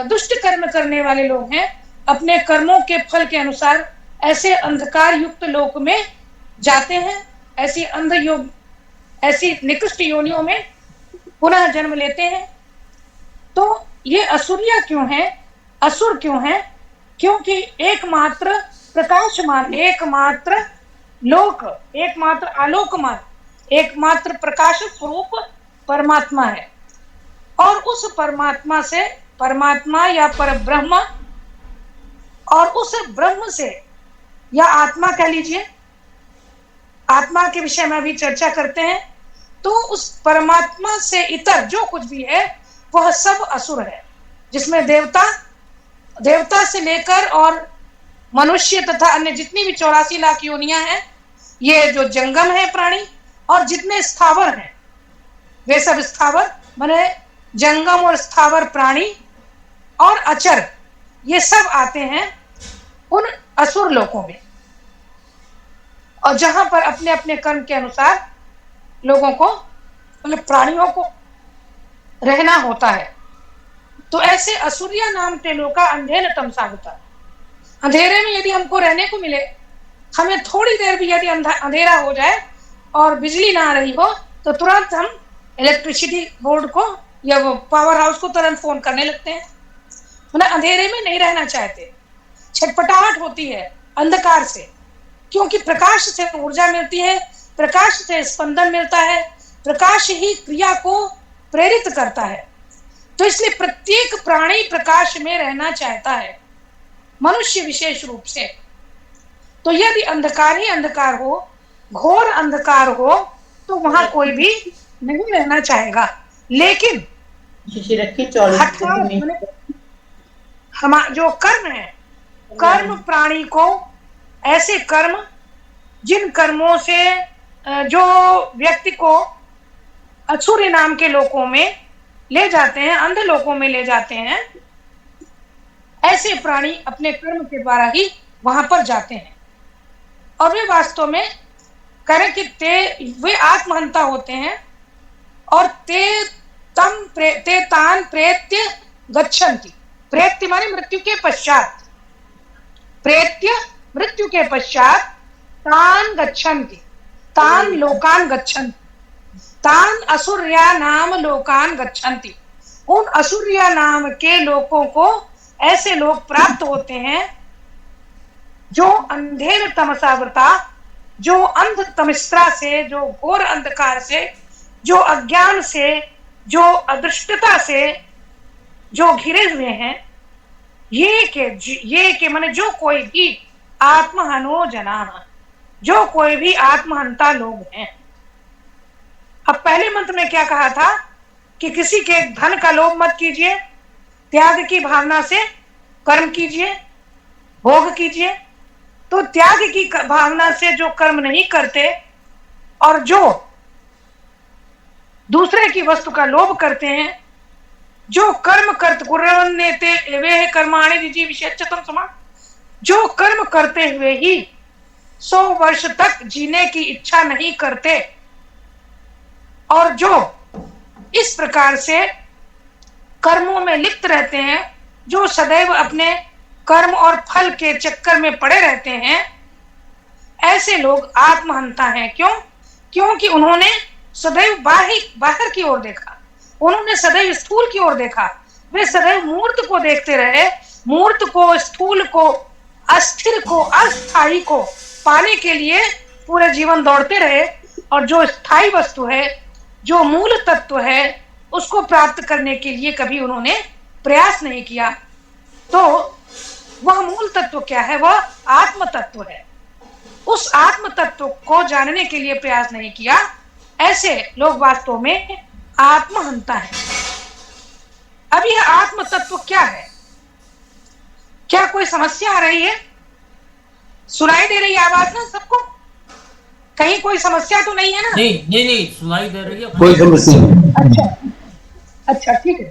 दुष्ट कर्म करने वाले लोग हैं, अपने कर्मों के फल के अनुसार ऐसे अंधकार युक्त लोक में जाते हैं, ऐसी अंध योग, ऐसी निकृष्ट योनियों में पुनः जन्म लेते हैं। तो ये असुरिया क्यों है? असुर क्यों है? क्योंकि एकमात्र प्रकाशमान, एकमात्र लोक, एकमात्र आलोकमान, एकमात्र प्रकाश स्वरूप परमात्मा है। और उस परमात्मा से, परमात्मा या परब्रह्म, और उस ब्रह्म से या आत्मा कह लीजिए, आत्मा के विषय में भी चर्चा करते हैं, तो उस परमात्मा से इतर जो कुछ भी है वह सब असुर है, जिसमें देवता से लेकर और मनुष्य तथा अन्य जितनी भी 84 लाख योनियां हैं, ये जो जंगम है प्राणी, और जितने स्थावर हैं, वे सब स्थावर माने जंगम और स्थावर प्राणी और अचर, ये सब आते हैं उन असुर लोकों में, और जहां पर अपने अपने कर्म के अनुसार लोगों को, मतलब प्राणियों को रहना होता है। तो ऐसे असुरिया नाम ते लोका अंधेन तमसावृता, अंधेरे में यदि हमको रहने को मिले, हमें थोड़ी देर भी यदि अंधेरा हो जाए और बिजली ना आ रही हो, तो तुरंत हम इलेक्ट्रिसिटी बोर्ड को या वो पावर हाउस को तुरंत फोन करने लगते हैं। मतलब अंधेरे में नहीं रहना चाहते, छटपटाहट होती है अंधकार से, क्योंकि प्रकाश से ऊर्जा मिलती है, प्रकाश से स्पंदन मिलता है, प्रकाश ही क्रिया को प्रेरित करता है। तो इसलिए प्रत्येक प्राणी प्रकाश में रहना चाहता है, मनुष्य विशेष रूप से। तो यदि अंधकार ही अंधकार हो, घोर अंधकार हो, तो वहां कोई भी नहीं रहना चाहेगा। लेकिन जो कर्म है, कर्म प्राणी को, ऐसे कर्म जिन कर्मों से जो व्यक्ति को असुर नाम के लोकों में ले जाते हैं, अंध लोकों में ले जाते हैं, ऐसे प्राणी अपने कर्म के द्वारा ही वहां पर जाते हैं। और वे वास्तव में कह रहे कि वे आत्महंता होते हैं और ते तान प्रेत्य गच्छन्ति। प्रेत्य माने मृत्यु के पश्चात, प्रेत्य मृत्यु के पश्चात तान गच्छन्ति, तान लोकान गच्छन्ति, तान असुर्या नाम लोकान गच्छन्ति। उन असुर्या नाम के लोगों को ऐसे लोग प्राप्त होते हैं जो अंधेर तमसावृता, जो अंध तमिस्त्रा से, जो घोर अंधकार से, जो अज्ञान से, जो अदृष्टता से जो घिरे हुए हैं। ये के माने जो कोई भी आत्महनो जना, जो कोई भी आत्महंता लोग हैं। अब पहले मंत्र में क्या कहा था कि किसी के धन का लोभ मत कीजिए, त्याग की भावना से कर्म कीजिए, भोग कीजिए। तो त्याग की भावना से जो कर्म नहीं करते और जो दूसरे की वस्तु का लोभ करते हैं, जो कर्म करते कुर्वन्नेते वे कर्माणि जिजी विशेषतम समा, जो कर्म करते हुए ही 100 वर्ष तक जीने की इच्छा नहीं करते और जो इस प्रकार से कर्मों में लिप्त रहते हैं, जो सदैव अपने कर्म और फल के चक्कर में पड़े रहते हैं, ऐसे लोग आत्महंता हैं। क्यों? क्योंकि उन्होंने सदैव बाहर की ओर देखा, उन्होंने सदैव स्थूल की ओर देखा, वे सदैव मूर्त को देखते रहे, मूर्त को, स्थूल को, अस्थिर को, अस्थायी को पाने के लिए पूरे जीवन दौड़ते रहे और जो स्थायी वस्तु है, जो मूल तत्व है, उसको प्राप्त करने के लिए कभी उन्होंने प्रयास नहीं किया। तो वह मूल तत्व क्या है? वह आत्म तत्व है। उस आत्म तत्व को जानने के लिए प्रयास नहीं किया, ऐसे लोग वास्तव में आत्महंता है। अब यह आत्म तत्व क्या है? क्या कोई समस्या आ रही है? सुनाई दे रही है आवाज ना सबको? कहीं कोई समस्या तो नहीं है ना? नहीं सुनाई दे रही है, कोई समस्या नहीं। अच्छा ठीक है।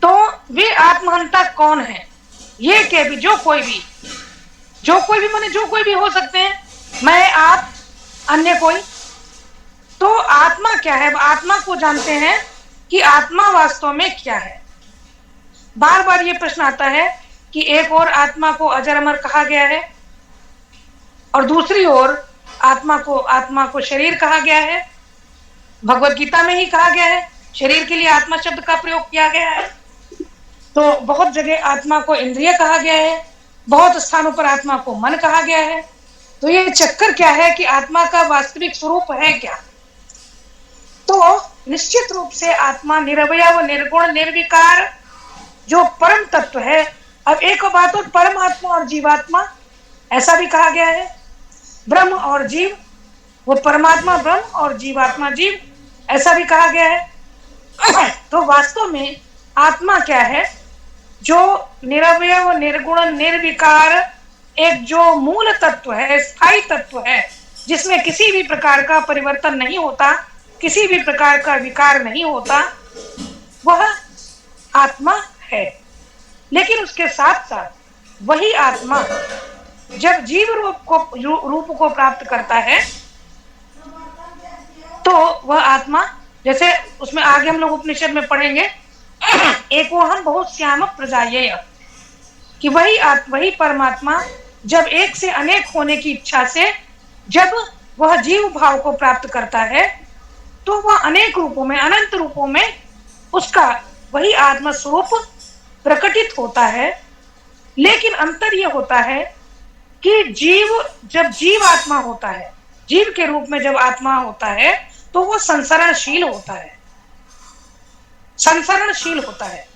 तो वे आत्महंता कौन है? ये के भी जो कोई भी माने जो कोई भी हो सकते हैं, मैं, आप, अन्य कोई। तो आत्मा क्या है? आत्मा को जानते हैं कि आत्मा वास्तव में क्या है। बार बार ये प्रश्न आता है कि एक और आत्मा को अजर अमर कहा गया है और दूसरी ओर आत्मा को शरीर कहा गया है। भगवत गीता में ही कहा गया है, शरीर के लिए आत्मा शब्द का प्रयोग किया गया है। तो बहुत जगह आत्मा को इंद्रिय कहा गया है, बहुत स्थानों पर आत्मा को मन कहा गया है। तो ये चक्कर क्या है कि आत्मा का वास्तविक स्वरूप है क्या? तो निश्चित रूप से आत्मा निरवय व निर्गुण निर्विकार जो परम तत्व है। अब एक बात और, परमात्मा और जीवात्मा ऐसा भी कहा गया है, ब्रह्म और जीव, वो परमात्मा ब्रह्म और जीवात्मा जीव, ऐसा भी कहा गया है। तो वास्तव में आत्मा क्या है? जो निरवय व निर्गुण निर्विकार एक जो मूल तत्व है, स्थायी तत्व है, जिसमें किसी भी प्रकार का परिवर्तन नहीं होता, किसी भी प्रकार का विकार नहीं होता, वह आत्मा है। लेकिन उसके साथ साथ वही आत्मा जब जीव रूप को प्राप्त करता है, तो वह आत्मा, जैसे उसमें आगे हम लोग उपनिषद में पढ़ेंगे, एक वो हम बहुत श्याम प्रजायेय, कि वही परमात्मा जब एक से अनेक होने की इच्छा से जब वह जीव भाव को प्राप्त करता है, तो वह अनेक रूपों में, अनंत रूपों में उसका वही आत्म स्वरूप प्रकटित होता है। लेकिन अंतर यह होता है कि जब जीव आत्मा होता है, जीव के रूप में जब आत्मा होता है, तो वो संसरणशील होता है। संसरणशील होता है।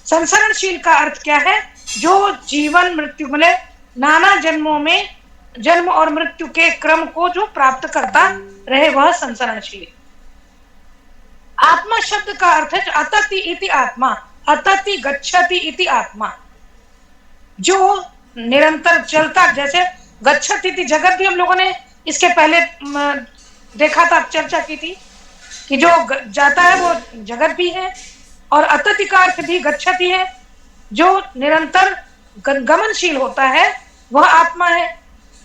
संसरणशील का अर्थ क्या है? जो जीवन मृत्यु में नाना जन्मों में जन्म और मृत्यु के क्रम को जो प्राप्त करता रहे, वह संसरणशील। आत्मा शब्द का अर्थ है अतति इति आत्मा, अतति गच्छति इति आत्मा, जो निरंतर चलता। जैसे गच्छति इति जगत भी हम लोगों ने इसके पहले देखा था, चर्चा की थी कि जो जाता है वो जगत भी है, और अतति का अर्थ भी गच्छति है, जो निरंतर गमनशील होता है, वह आत्मा है।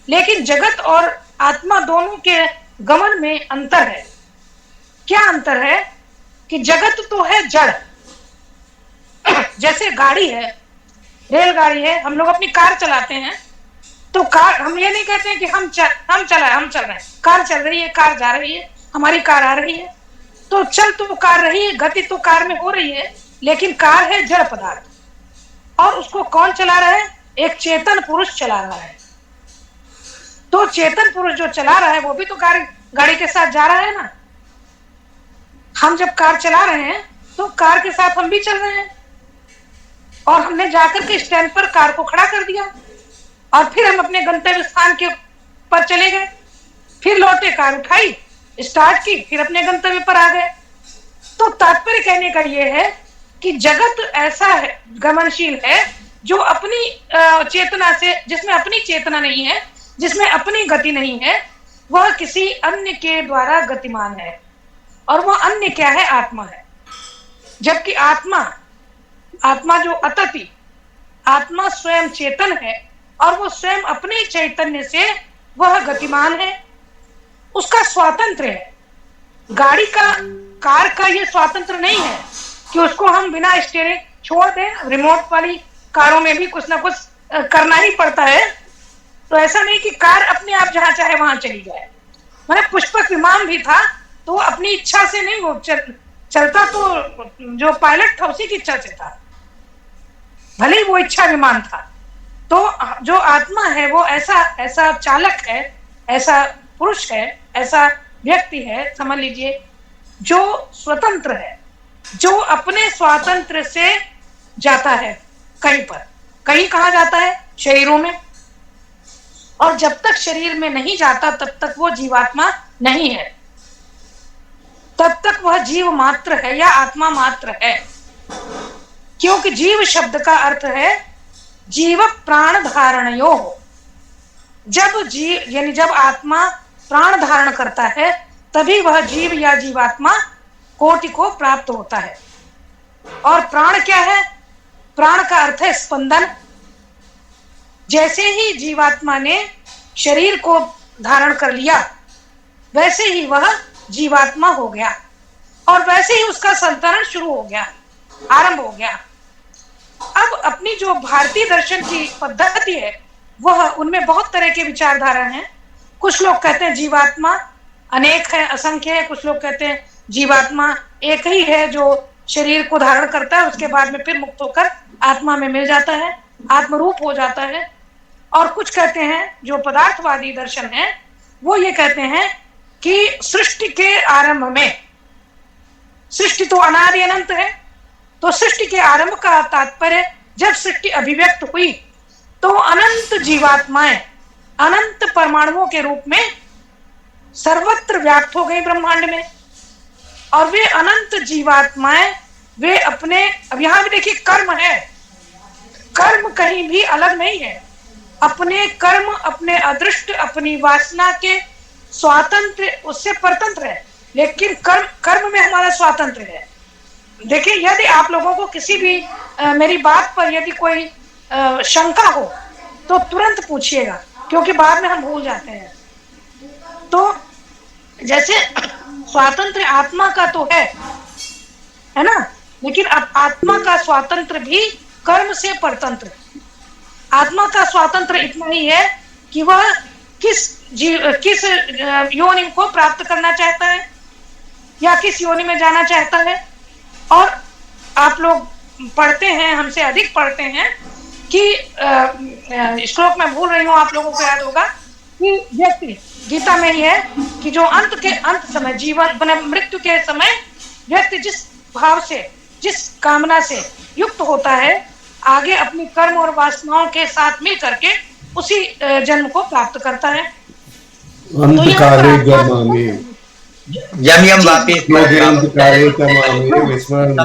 लेकिन जगत और आत्मा दोनों के गमन में अंतर है। क्या अंतर है कि जगत तो है जड़, जैसे गाड़ी है, रेलगाड़ी है, हम लोग अपनी कार चलाते हैं तो कार, हम ये नहीं कहते हैं कि हम चल रहे हैं, कार चल रही है, कार जा रही है, हमारी कार आ रही है, तो चल तो कार रही है, गति तो कार में हो रही है, लेकिन कार है जड़ पदार्थ, और उसको कौन चला रहा है? एक चेतन पुरुष चला रहा है। तो चेतन पुरुष जो चला रहा है वो भी तो गाड़ी के साथ जा रहा है ना। हम जब कार चला रहे हैं तो कार के साथ हम भी चल रहे हैं, और हमने जाकर के स्टैंड पर कार को खड़ा कर दिया और फिर हम अपने गंतव्य स्थान के पर चले गए, फिर लौटे, कार उठाई, स्टार्ट की, फिर अपने गंतव्य पर आ गए। तो तात्पर्य कहने का ये है कि जगत ऐसा है, गमनशील है, जो अपनी चेतना से, जिसमें अपनी चेतना नहीं है, जिसमें अपनी गति नहीं है, वह किसी अन्य के द्वारा गतिमान है, और वह अन्य क्या है? आत्मा है। जबकि आत्मा जो अतति, आत्मा स्वयं चेतन है, और वो स्वयं अपने चैतन्य से वह गतिमान है, उसका स्वातंत्र है। कार का ये स्वातंत्र नहीं है कि उसको हम बिना स्टीयरिंग छोड़ दें। रिमोट वाली कारों में भी कुछ ना कुछ करना ही पड़ता है, तो ऐसा नहीं कि कार अपने आप जहां चाहे वहां चली जाए। मैंने पुष्पक विमान भी था तो अपनी इच्छा से नहीं वो चलता, तो जो पायलट था उसी की इच्छा से था, भले ही वो इच्छा विमान था। तो जो आत्मा है वो ऐसा चालक है, ऐसा पुरुष है, ऐसा व्यक्ति है, समझ लीजिए, जो स्वतंत्र है, जो अपने स्वातंत्र से जाता है कहीं पर। कहीं कहाँ जाता है? शरीरों में। और जब तक शरीर में नहीं जाता तब तक वो जीवात्मा नहीं है, तब तक वह जीव मात्र है या आत्मा मात्र है। क्योंकि जीव शब्द का अर्थ है जीव प्राण धारणयो। जब आत्मा प्राण धारण करता है तभी वह जीव या जीवात्मा कोटि को प्राप्त होता है। और प्राण क्या है? प्राण का अर्थ है स्पंदन। जैसे ही जीवात्मा ने शरीर को धारण कर लिया वैसे ही वह जीवात्मा हो गया, और वैसे ही उसका संतरण शुरू हो गया, आरंभ हो गया। अब अपनी जो भारतीय दर्शन की पद्धति है वह, उनमें बहुत तरह के विचारधारा हैं। कुछ लोग कहते हैं जीवात्मा अनेक है, असंख्य है। कुछ लोग कहते हैं जीवात्मा एक ही है जो शरीर को धारण करता है, उसके बाद में फिर मुक्त होकर आत्मा में मिल जाता है, आत्मरूप हो जाता है। और कुछ कहते हैं, जो पदार्थवादी दर्शन है, वो ये कहते हैं कि सृष्टि के आरंभ में, सृष्टि तो अनादि अनंत है, तो सृष्टि के आरंभ का तात्पर्य जब सृष्टि अभिव्यक्त हुई तो अनंत जीवात्माएं अनंत परमाणुओं के रूप में सर्वत्र व्याप्त हो गई ब्रह्मांड में। और वे अनंत जीवात्माएं, वे अपने, अब यहां भी देखिए कर्म है, कर्म कहीं भी अलग नहीं है। अपने कर्म, अपने अदृष्ट, अपनी वासना के स्वातंत्र, उससे परतंत्र है, लेकिन कर्म में हमारा स्वातंत्र है। देखिए, यदि आप लोगों को किसी भी मेरी बात पर यदि कोई शंका हो तो तुरंत पूछिएगा, क्योंकि बाद में हम भूल जाते हैं। तो जैसे स्वातंत्र आत्मा का तो है ना, लेकिन अब आत्मा का स्वातंत्र भी कर्म से परतंत्र है। आत्मा का स्वातंत्र इतना ही है कि वह किस योनि को प्राप्त करना चाहता है या किस योनि में जाना चाहता है। और आप लोग पढ़ते हैं, हमसे अधिक पढ़ते हैं कि श्लोक में भूल रही हूँ, आप लोगों को याद होगा कि व्यक्ति, गीता में ही है कि जो अंत समय, जीवन मृत्यु के समय व्यक्ति जिस भाव से, जिस कामना से युक्त होता है, आगे अपनी कर्म और वासनाओं के साथ मिल करके उसी जन्म को प्राप्त करता है। अंतकाले गमामि यम यम वापि अंतकाले गमामि विस्मरण।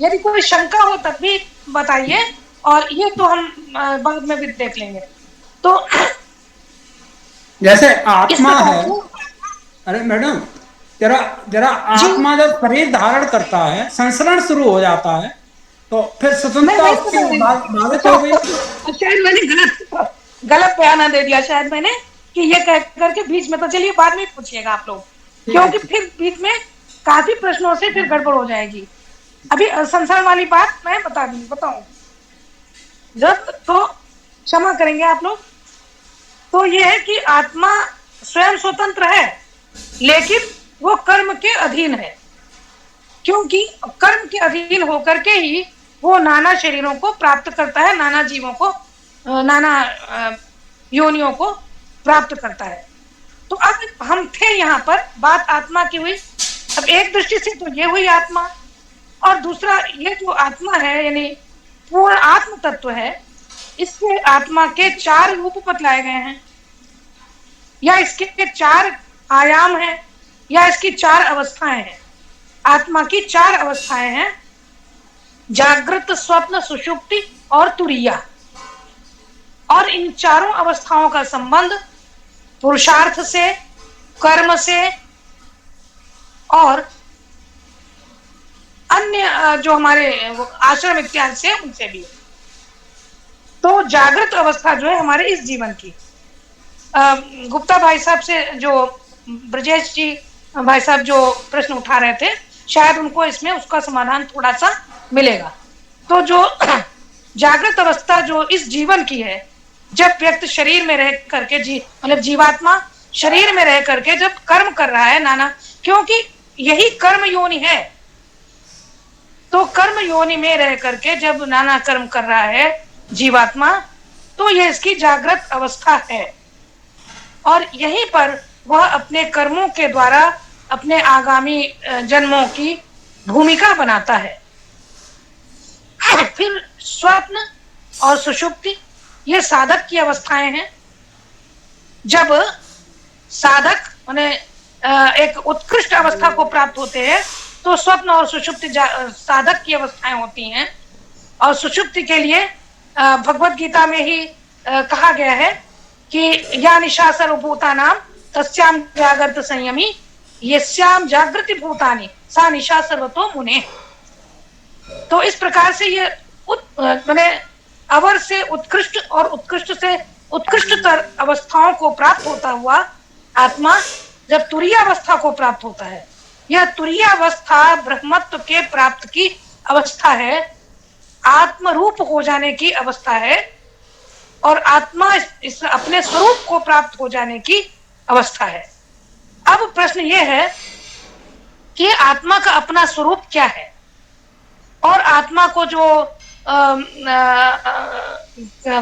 यदि कोई शंका हो तब भी बताइए, और ये तो हम बाद में भी देख लेंगे। तो जैसे आत्मा है, अरे मैडम जरा आत्मा जब शरीर धारण करता है, संसरण शुरू हो जाता है, तो फिर स्वतंत्रता उसकी बाधित हो गई। शायद मैंने गलत गलत बयाना दे दिया शायद मैंने कि ये कह करके बीच में, तो चलिए बाद में पूछिएगा आप लोग, क्योंकि फिर बीच में काफी प्रश्नों से फिर गड़बड़ हो जाएगी। अभी संसार वाली बात मैं बताऊं जब, तो क्षमा करेंगे आप लोग। तो ये है कि आत्मा स्वयं स्वतंत्र है, लेकिन वो कर्म के अधीन है, क्योंकि कर्म के अधीन होकर के ही वो नाना शरीरों को प्राप्त करता है, नाना जीवों को, नाना योनियों को प्राप्त करता है। तो अब हम थे यहाँ पर, बात आत्मा की हुई। अब एक दृष्टि से तो ये हुई आत्मा, और दूसरा ये जो आत्मा है यानी पूर्ण आत्म तत्व है, इससे आत्मा के 4 रूप बतलाए गए हैं, या इसके 4 आयाम हैं, या इसकी 4 अवस्थाएं हैं। आत्मा की 4 अवस्थाएं हैं, जागृत, स्वप्न, सुषुप्ति और तुरीया। और इन चारों अवस्थाओं का संबंध पुरुषार्थ से, कर्म से और अन्य जो हमारे आश्रम इत्यादि से, उनसे भी। तो जागृत अवस्था जो है हमारे इस जीवन की, गुप्ता भाई साहब से, जो ब्रजेश जी भाई साहब जो प्रश्न उठा रहे थे, शायद उनको इसमें उसका समाधान थोड़ा सा मिलेगा। तो जो जागृत अवस्था जो इस जीवन की है, जब व्यक्ति शरीर में रह करके मतलब जीवात्मा शरीर में रह करके जब कर्म कर रहा है नाना, क्योंकि यही कर्म योनि है, तो कर्म योनि में रह करके जब नाना कर्म कर रहा है जीवात्मा, तो यह इसकी जागृत अवस्था है। और यहीं पर वह अपने कर्मों के द्वारा अपने आगामी जन्मों की भूमिका बनाता है। फिर स्वप्न और सुषुप्ति, ये साधक की अवस्थाएं हैं। जब साधक माने एक उत्कृष्ट अवस्था को प्राप्त होते हैं, तो स्वप्न और सुषुप्ति साधक की अवस्थाएं होती हैं। और सुषुप्ति के लिए भगवत गीता में ही कहा गया है कि या निशा सर्वभूतानां तस्याम जागृत संयमी यस्याम जागृति भूतानि सा निशा सर्वतो मुने। तो इस प्रकार से ये माने अवर से उत्कृष्ट और उत्कृष्ट से उत्कृष्टतर अवस्थाओं को प्राप्त होता हुआ आत्मा जब तुरीय अवस्था को प्राप्त होता है, यह तुरीय अवस्था ब्रह्मत्व के प्राप्त की अवस्था है, आत्म रूप हो जाने की अवस्था है, और आत्मा इस अपने स्वरूप को प्राप्त हो जाने की अवस्था है। अब प्रश्न ये है कि आत्मा का अपना स्वरूप क्या है, और आत्मा को जो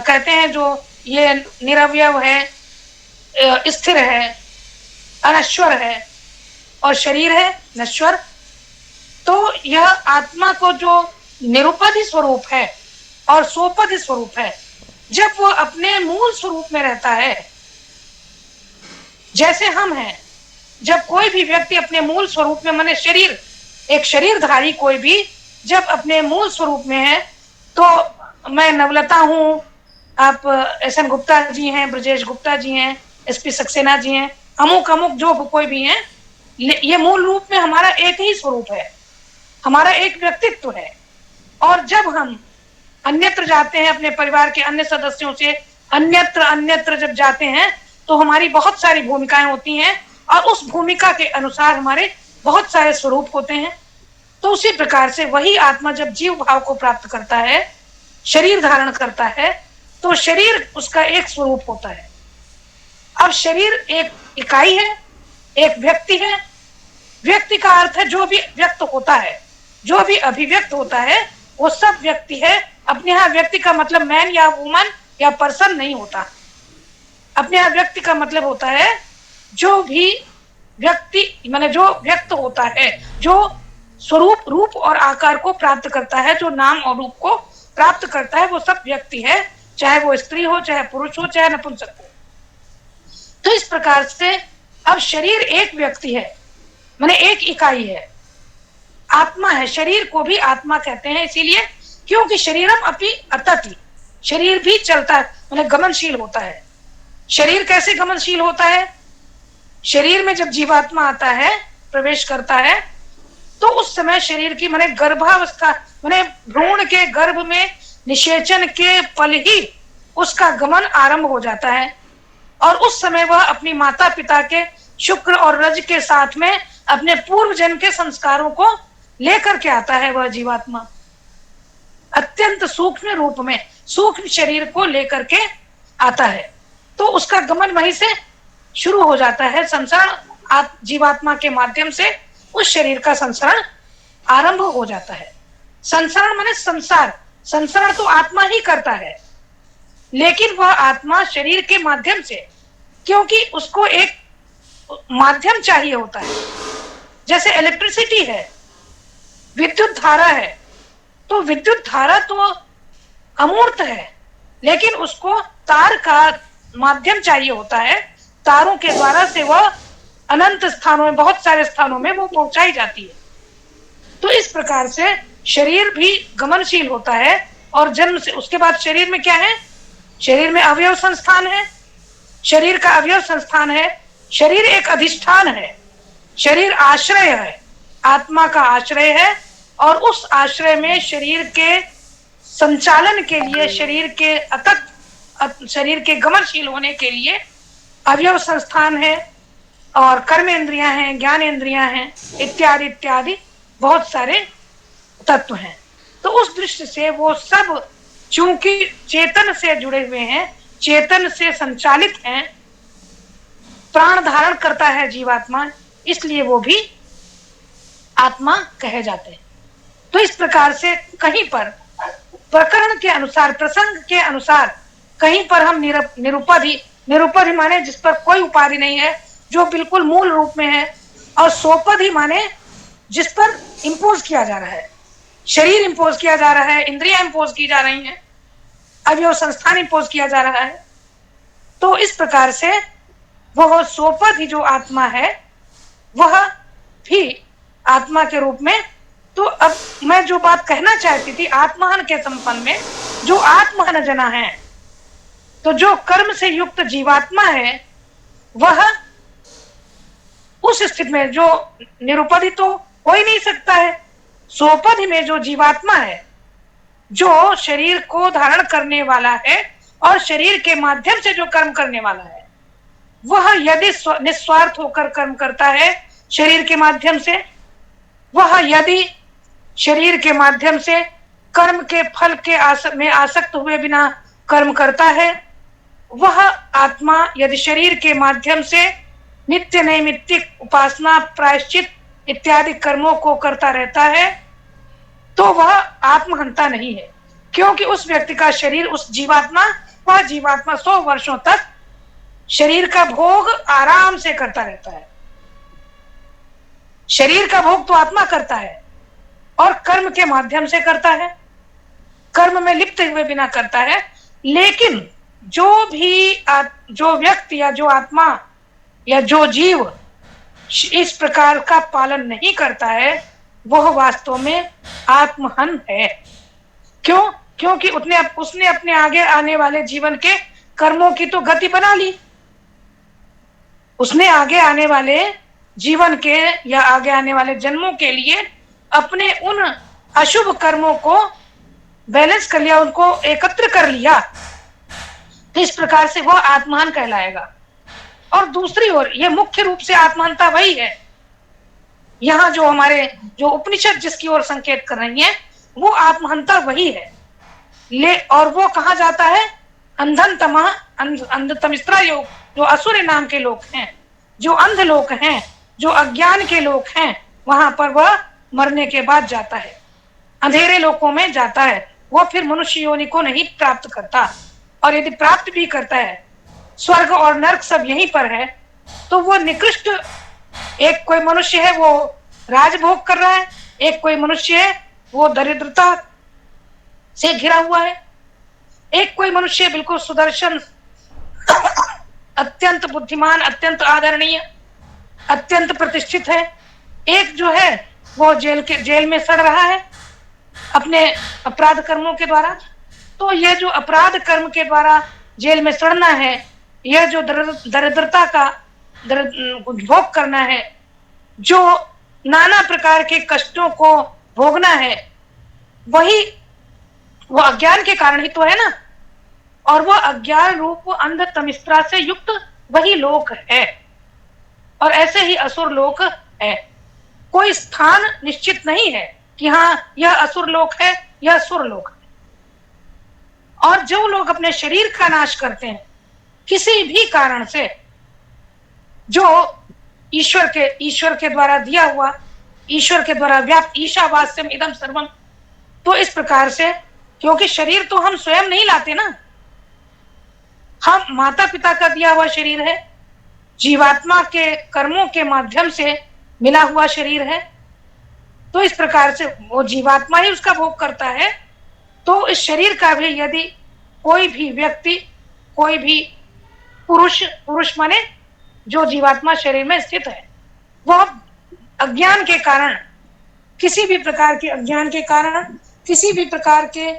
कहते हैं जो ये निरवयव है, स्थिर है, अनश्वर है, और शरीर है नश्वर, तो यह आत्मा को जो निरुपधि स्वरूप है और सोपधि स्वरूप है, जब वह अपने मूल स्वरूप में रहता है, जैसे हम हैं, जब कोई भी व्यक्ति अपने मूल स्वरूप में माने शरीर, एक शरीरधारी कोई भी जब अपने मूल स्वरूप में है, तो मैं नवलता हूँ, आप एस.एन. गुप्ता जी हैं, ब्रजेश गुप्ता जी हैं, एस.पी. सक्सेना जी हैं, अमुक अमुक जो कोई भी हैं, ये मूल रूप में हमारा एक ही स्वरूप है, हमारा एक व्यक्तित्व है। और जब हम अन्यत्र जाते हैं, अपने परिवार के अन्य सदस्यों से अन्यत्र जब जाते हैं, तो हमारी बहुत सारी भूमिकाएं होती हैं, और उस भूमिका के अनुसार हमारे बहुत सारे स्वरूप होते हैं। तो उसी प्रकार से वही आत्मा जब जीव भाव को प्राप्त करता है, शरीर धारण करता है, तो शरीर उसका एक स्वरूप होता है। अब शरीर एक इकाई है, एक व्यक्ति है। व्यक्ति का अर्थ है जो भी व्यक्त होता है, जो भी अभिव्यक्त होता है, वो सब व्यक्ति है। अपने यहाँ व्यक्ति का मतलब मैन या वुमन या पर्सन नहीं होता। अपने यहाँ व्यक्ति का मतलब होता है जो भी व्यक्ति माने जो व्यक्त होता है, जो स्वरूप, रूप और आकार को प्राप्त करता है, जो नाम और रूप को प्राप्त करता है, वो सब व्यक्ति है, चाहे वो स्त्री हो, चाहे पुरुष हो, चाहे नपुंसक हो। तो इस प्रकार से अब शरीर एक व्यक्ति है, माने एक इकाई है, आत्मा है। शरीर को भी आत्मा कहते हैं इसीलिए क्योंकि शरीरम अपि अतति, शरीर भी चलता है, माने गमनशील होता है। शरीर कैसे गमनशील होता है? शरीर में जब जीवात्मा आता है, प्रवेश करता है, तो उस समय शरीर की माने गर्भावस्था, माने भ्रूण के गर्भ में निषेचन के पल ही उसका गमन आरंभ हो जाता है और उस समय वह अपनी माता पिता के शुक्र और रज के साथ में अपने पूर्व जन्म के संस्कारों को लेकर के आता है। वह जीवात्मा अत्यंत सूक्ष्म रूप में सूक्ष्म शरीर को लेकर के आता है, तो उसका गमन वहीं से शुरू हो जाता है। संसरण जीवात्मा के माध्यम से उस शरीर का संसरण आरंभ हो जाता है। संसरण माने संसार, संसरण तो आत्मा ही करता है, लेकिन वह आत्मा शरीर के माध्यम से, क्योंकि उसको एक माध्यम चाहिए होता है। जैसे इलेक्ट्रिसिटी है, विद्युत धारा है, तो विद्युत धारा तो अमूर्त है, लेकिन उसको तार का माध्यम चाहिए होता है। तारों के द्वारा से वह अनंत स्थानों में, बहुत सारे स्थानों में वो पहुंचाई जाती है। तो इस प्रकार से शरीर भी गमनशील होता है और जन्म से उसके बाद शरीर में क्या है? शरीर में अवयव संस्थान है, शरीर का अवयव संस्थान है। शरीर एक अधिष्ठान है, शरीर आश्रय है, आत्मा का आश्रय है, और उस आश्रय में शरीर के संचालन के लिए, शरीर के अतत शरीर के गमनशील होने के लिए अवयव संस्थान है और कर्म इंद्रियां हैं, ज्ञान इंद्रियां हैं, इत्यादि इत्यादि बहुत सारे तत्व हैं। तो उस दृष्टि से वो सब चूंकि चेतन से जुड़े हुए हैं, चेतन से संचालित हैं, प्राण धारण करता है जीवात्मा, इसलिए वो भी आत्मा कहे जाते हैं। तो इस प्रकार से कहीं पर प्रकरण के अनुसार, प्रसंग के अनुसार कहीं पर हम निरुपधि, निरुपधि माने जिस पर कोई उपाधि नहीं है, जो बिल्कुल मूल रूप में है, और सोपधि माने जिस पर इंपोज किया जा रहा है, शरीर इंपोज किया जा रहा है, इंद्रियां इंपोज की जा रही हैं, अवयव संस्थान इंपोज किया जा रहा है। तो इस प्रकार से वह सोपधि जो आत्मा है वह भी आत्मा के रूप में। तो अब मैं जो बात कहना चाहती थी आत्महन के संबंध में, जो आत्महन जना है, तो जो कर्म से युक्त जीवात्मा है वह उस स्थिति में, जो निरुपधि तो हो ही नहीं सकता है, सोपधि में जो जीवात्मा है, जो शरीर को धारण करने वाला है और शरीर के माध्यम से जो कर्म करने वाला है, वह यदि निस्वार्थ होकर कर्म करता है शरीर के माध्यम से, वह यदि शरीर के माध्यम से कर्म के फल के में आसक्त हुए बिना कर्म करता है, वह आत्मा यदि शरीर के माध्यम से नित्य नैमित्तिक उपासना, प्रायश्चित इत्यादि कर्मों को करता रहता है, तो वह आत्महंता नहीं है, क्योंकि उस व्यक्ति का शरीर, उस जीवात्मा, वह जीवात्मा 100 वर्षों तक शरीर का भोग आराम से करता रहता है। शरीर का भोग तो आत्मा करता है और कर्म के माध्यम से करता है, कर्म में लिप्त हुए बिना करता है। लेकिन जो व्यक्ति या जो आत्मा या जो जीव इस प्रकार का पालन नहीं करता है, वह वास्तव में आत्महन है। क्यों? क्योंकि उसने अपने आगे आने वाले जीवन के कर्मों की तो गति बना ली। उसने आगे आने वाले जीवन के या आगे आने वाले जन्मों के लिए अपने उन अशुभ कर्मों को बैलेंस कर लिया, उनको एकत्र कर लिया। इस प्रकार से वह आत्महन कहलाएगा। और दूसरी ओर यह मुख्य रूप से आत्महनता वही है, यहाँ जो उपनिषद जिसकी ओर संकेत कर रही है, वो आत्महंता वही है। और वो कहा जाता है अंधतमिस्त्रा योग, जो असुर नाम के लोग हैं, जो अंध लोग हैं, जो अज्ञान के लोग हैं, वहां पर वह मरने के बाद जाता है, अंधेरे लोकों में जाता है। वह फिर मनुष्य योनि को नहीं प्राप्त करता, और यदि प्राप्त भी करता है, स्वर्ग और नरक सब यहीं पर है, तो वो निकृष्ट, एक कोई मनुष्य है वो राजभोग कर रहा है, एक कोई मनुष्य है वो दरिद्रता से घिरा हुआ है, एक कोई मनुष्य बिल्कुल सुदर्शन, अत्यंत बुद्धिमान, अत्यंत आदरणीय, अत्यंत प्रतिष्ठित है, एक जो है वो जेल में सड़ रहा है अपने अपराध कर्मों के द्वारा। तो यह जो अपराध कर्म के द्वारा जेल में सड़ना है, यह जो दरिद्रता का भोग करना है, जो नाना प्रकार के कष्टों को भोगना है, वही वो अज्ञान के कारण ही तो है ना। और वह अज्ञान रूप अंध तमिस्त्रा से युक्त वही लोक है, और ऐसे ही असुर लोक है। कोई स्थान निश्चित नहीं है कि हाँ यह असुर लोक है, यह सुर लोक है। और जो लोग अपने शरीर का नाश करते हैं किसी भी कारण से, जो ईश्वर के द्वारा दिया हुआ, ईश्वर के द्वारा व्याप्त ईशावास्यम इदम सर्वम, तो इस प्रकार से, क्योंकि शरीर तो हम स्वयं नहीं लाते ना, हम माता पिता का दिया हुआ शरीर है, जीवात्मा के कर्मों के माध्यम से मिला हुआ शरीर है, तो इस प्रकार से वो जीवात्मा ही उसका भोग करता है। तो इस शरीर का भी यदि कोई भी व्यक्ति, कोई भी पुरुष माने जो जीवात्मा शरीर में स्थित है, वह अज्ञान के कारण, किसी भी प्रकार के अज्ञान के कारण, किसी भी प्रकार के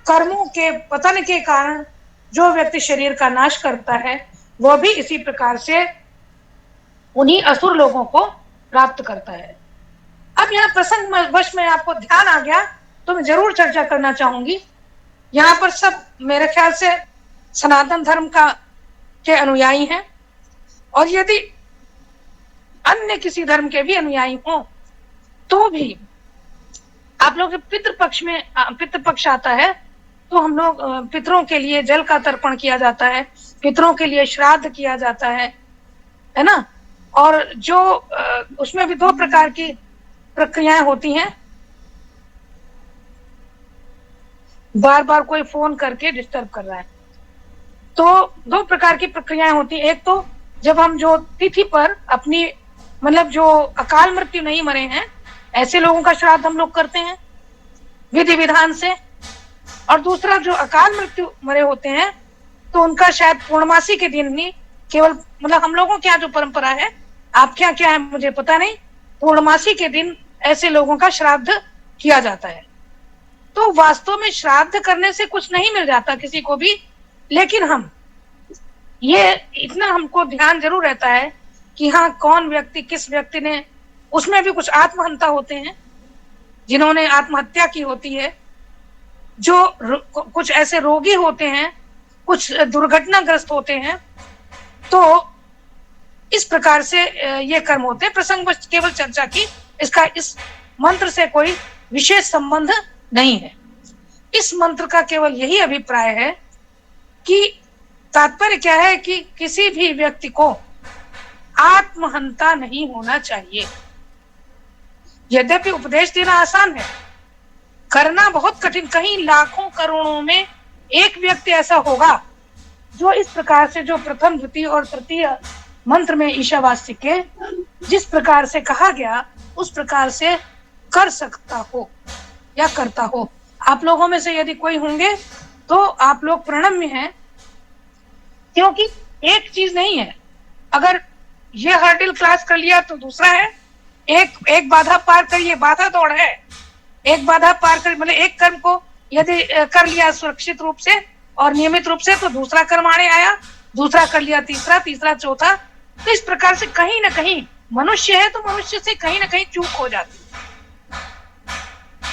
कर्मों के पतन के कारण जो व्यक्ति शरीर का नाश करता है, वह भी इसी प्रकार से उन्हीं असुर लोगों को प्राप्त करता है। अब यहाँ प्रसंग वश में आपको ध्यान आ गया तो मैं जरूर चर्चा करना चाहूंगी। यहाँ पर सब मेरे ख्याल से सनातन धर्म के अनुयायी हैं, और यदि अन्य किसी धर्म के भी अनुयायी हो तो भी आप लोग पितृपक्ष आता है तो हम लोग पितरों के लिए जल का तर्पण किया जाता है, पितरों के लिए श्राद्ध किया जाता है ना। और जो उसमें भी दो प्रकार की प्रक्रियाएं होती हैं। बार बार कोई फोन करके डिस्टर्ब कर रहा है। तो दो प्रकार की प्रक्रियाएं होती हैं। एक तो जब हम जो तिथि पर अपनी मतलब जो अकाल मृत्यु नहीं मरे हैं ऐसे लोगों का श्राद्ध हम लोग करते हैं विधि विधान से, और दूसरा जो अकाल मृत्यु मरे होते हैं तो उनका शायद पूर्णमासी के दिन ही केवल, मतलब हम लोगों के यहाँ जो परंपरा है, आपके यहाँ क्या है मुझे पता नहीं, पूर्णमासी के दिन ऐसे लोगों का श्राद्ध किया जाता है। तो वास्तव में श्राद्ध करने से कुछ नहीं मिल जाता किसी को भी, लेकिन हम ये इतना हमको ध्यान जरूर रहता है कि हाँ कौन व्यक्ति, किस व्यक्ति ने, उसमें भी कुछ आत्महंता होते हैं जिन्होंने आत्महत्या की होती है, जो कुछ ऐसे रोगी होते हैं, कुछ दुर्घटनाग्रस्त होते हैं। तो इस प्रकार से ये कर्म होते हैं। प्रसंग केवल चर्चा की, इसका इस मंत्र से कोई विशेष संबंध नहीं है। इस मंत्र का केवल यही अभिप्राय है कि तात्पर्य क्या है कि किसी भी व्यक्ति को आत्महंता नहीं होना चाहिए। यद्यपि उपदेश देना आसान है, करना बहुत कठिन। कहीं लाखों करोड़ों में एक व्यक्ति ऐसा होगा जो इस प्रकार से, जो प्रथम द्वितीय और तृतीय मंत्र में ईशावास्य के जिस प्रकार से कहा गया उस प्रकार से कर सकता हो या करता हो। आप लोगों में से यदि कोई होंगे तो आप लोग प्रणम्य हैं, क्योंकि एक चीज नहीं है। अगर ये हर्डल क्लास कर लिया तो दूसरा है, एक बाधा पार कर, ये बाधा दौड़ है। एक बाधा पार कर, मतलब एक कर्म को यदि कर लिया सुरक्षित रूप से और नियमित रूप से तो दूसरा कर्म आने आया, दूसरा कर लिया तीसरा, तीसरा चौथा। तो इस प्रकार से कहीं ना कहीं मनुष्य है तो मनुष्य से कहीं ना कहीं चूक हो जाती है।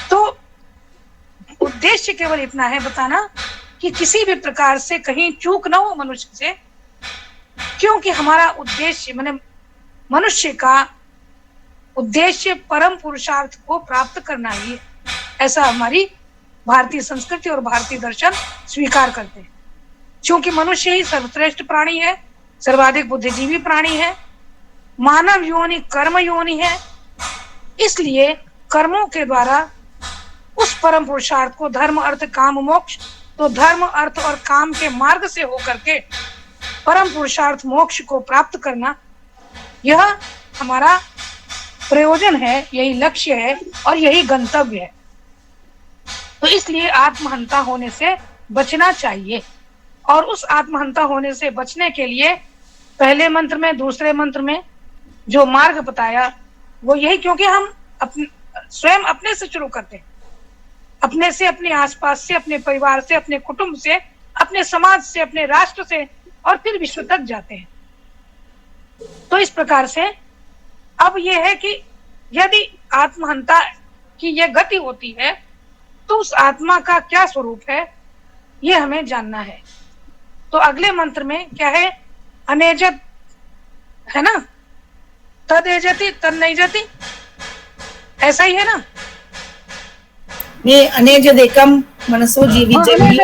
तो उद्देश्य केवल इतना है बताना कि किसी भी प्रकार से कहीं चूक ना हो मनुष्य से, क्योंकि हमारा उद्देश्य माने मनुष्य का उद्देश्य परम पुरुषार्थ को प्राप्त करना ही है। ऐसा हमारी भारतीय संस्कृति और भारतीय दर्शन स्वीकार करते हैं। क्योंकि मनुष्य ही सर्वश्रेष्ठ प्राणी है, सर्वाधिक बुद्धिजीवी प्राणी है, मानव योनि कर्म योनि है। इसलिए कर्मों के द्वारा उस परम पुरुषार्थ को, धर्म अर्थ काम मोक्ष, तो धर्म अर्थ और काम के मार्ग से होकर के परम पुरुषार्थ मोक्ष को प्राप्त करना, यह हमारा प्रयोजन है, यही लक्ष्य है और यही गंतव्य है। तो इसलिए आत्महंता होने से बचना चाहिए। और उस आत्महंता होने से बचने के लिए पहले मंत्र में, दूसरे मंत्र में जो मार्ग बताया वो यही, क्योंकि हम स्वयं अपने से शुरू करते हैं, अपने से, अपने आसपास से, अपने परिवार से, अपने कुटुंब से, अपने समाज से, अपने राष्ट्र से और फिर विश्व तक जाते हैं। तो इस प्रकार से अब यह है कि यदि आत्महंता की यह गति होती है तो उस आत्मा का क्या स्वरूप है, ये हमें जानना है। तो अगले मंत्र में क्या है? अनेजत है ना, तद एजति तद नैजति, ऐसा ही है ना? ये अनेजद एकम मनसो जीवी जगी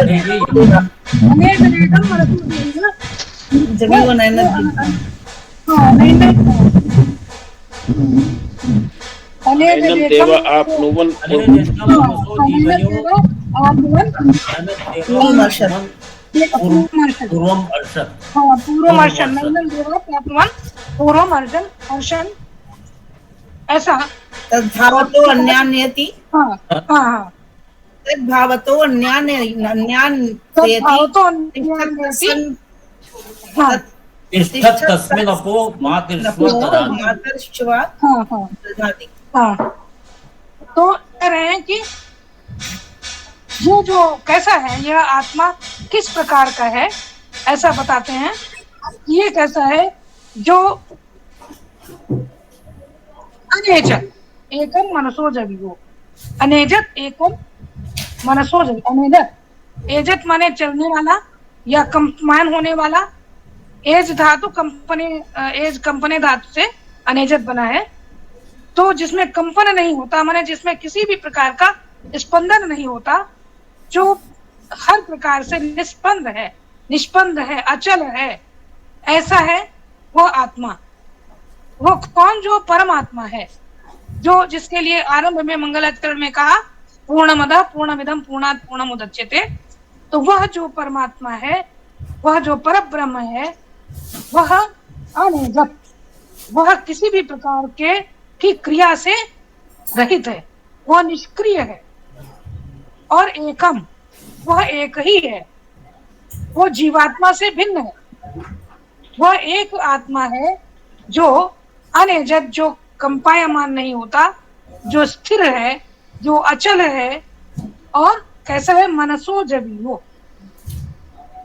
जगी वो नैनद देव आपनुवन पूर्वम अर्षद। पूर्वम अर्शन ऐसा। तद्भावतो अन्यान्यति हाँ हाँ हाँ, तद्भावतो तिष्ठत् तस्मिन् अपो मातृष्व हाँ हाँ हाँ। तो कह रहे हैं कि ये जो कैसा है, यह आत्मा किस प्रकार का है, ऐसा बताते हैं। ये कैसा है? जो अनेजत एकम मनसो जगियो, अनेजत एकम मनसो जगियो। अनेजत, एजत माने चलने वाला या कंपमान होने वाला। एज धातु कंपनी, एज कंपनी धातु से अनेजत बना है। तो जिसमें कंपन नहीं होता, माने जिसमें किसी भी प्रकार का स्पंदन नहीं होता, जो हर प्रकार से निष्पंद है, अचल है, ऐसा है वह आत्मा। वो कौन? जो परमात्मा है, जो जिसके लिए आरंभ में मंगलाचरण में कहा पूर्णमदः पूर्णमिदं पूर्णात् पूर्णमुदच्यते। तो वह जो परमात्मा है, वह जो परब्रह्म है, वह अनेजत, वह किसी भी प्रकार के की क्रिया से रहित है, वह निष्क्रिय है। और एकम, वह एक ही है, वो जीवात्मा से भिन्न है। वह एक आत्मा है जो अनेजत, जो कंपायमान नहीं होता, जो स्थिर है, जो अचल है। और कैसा है? मनसो जबियो,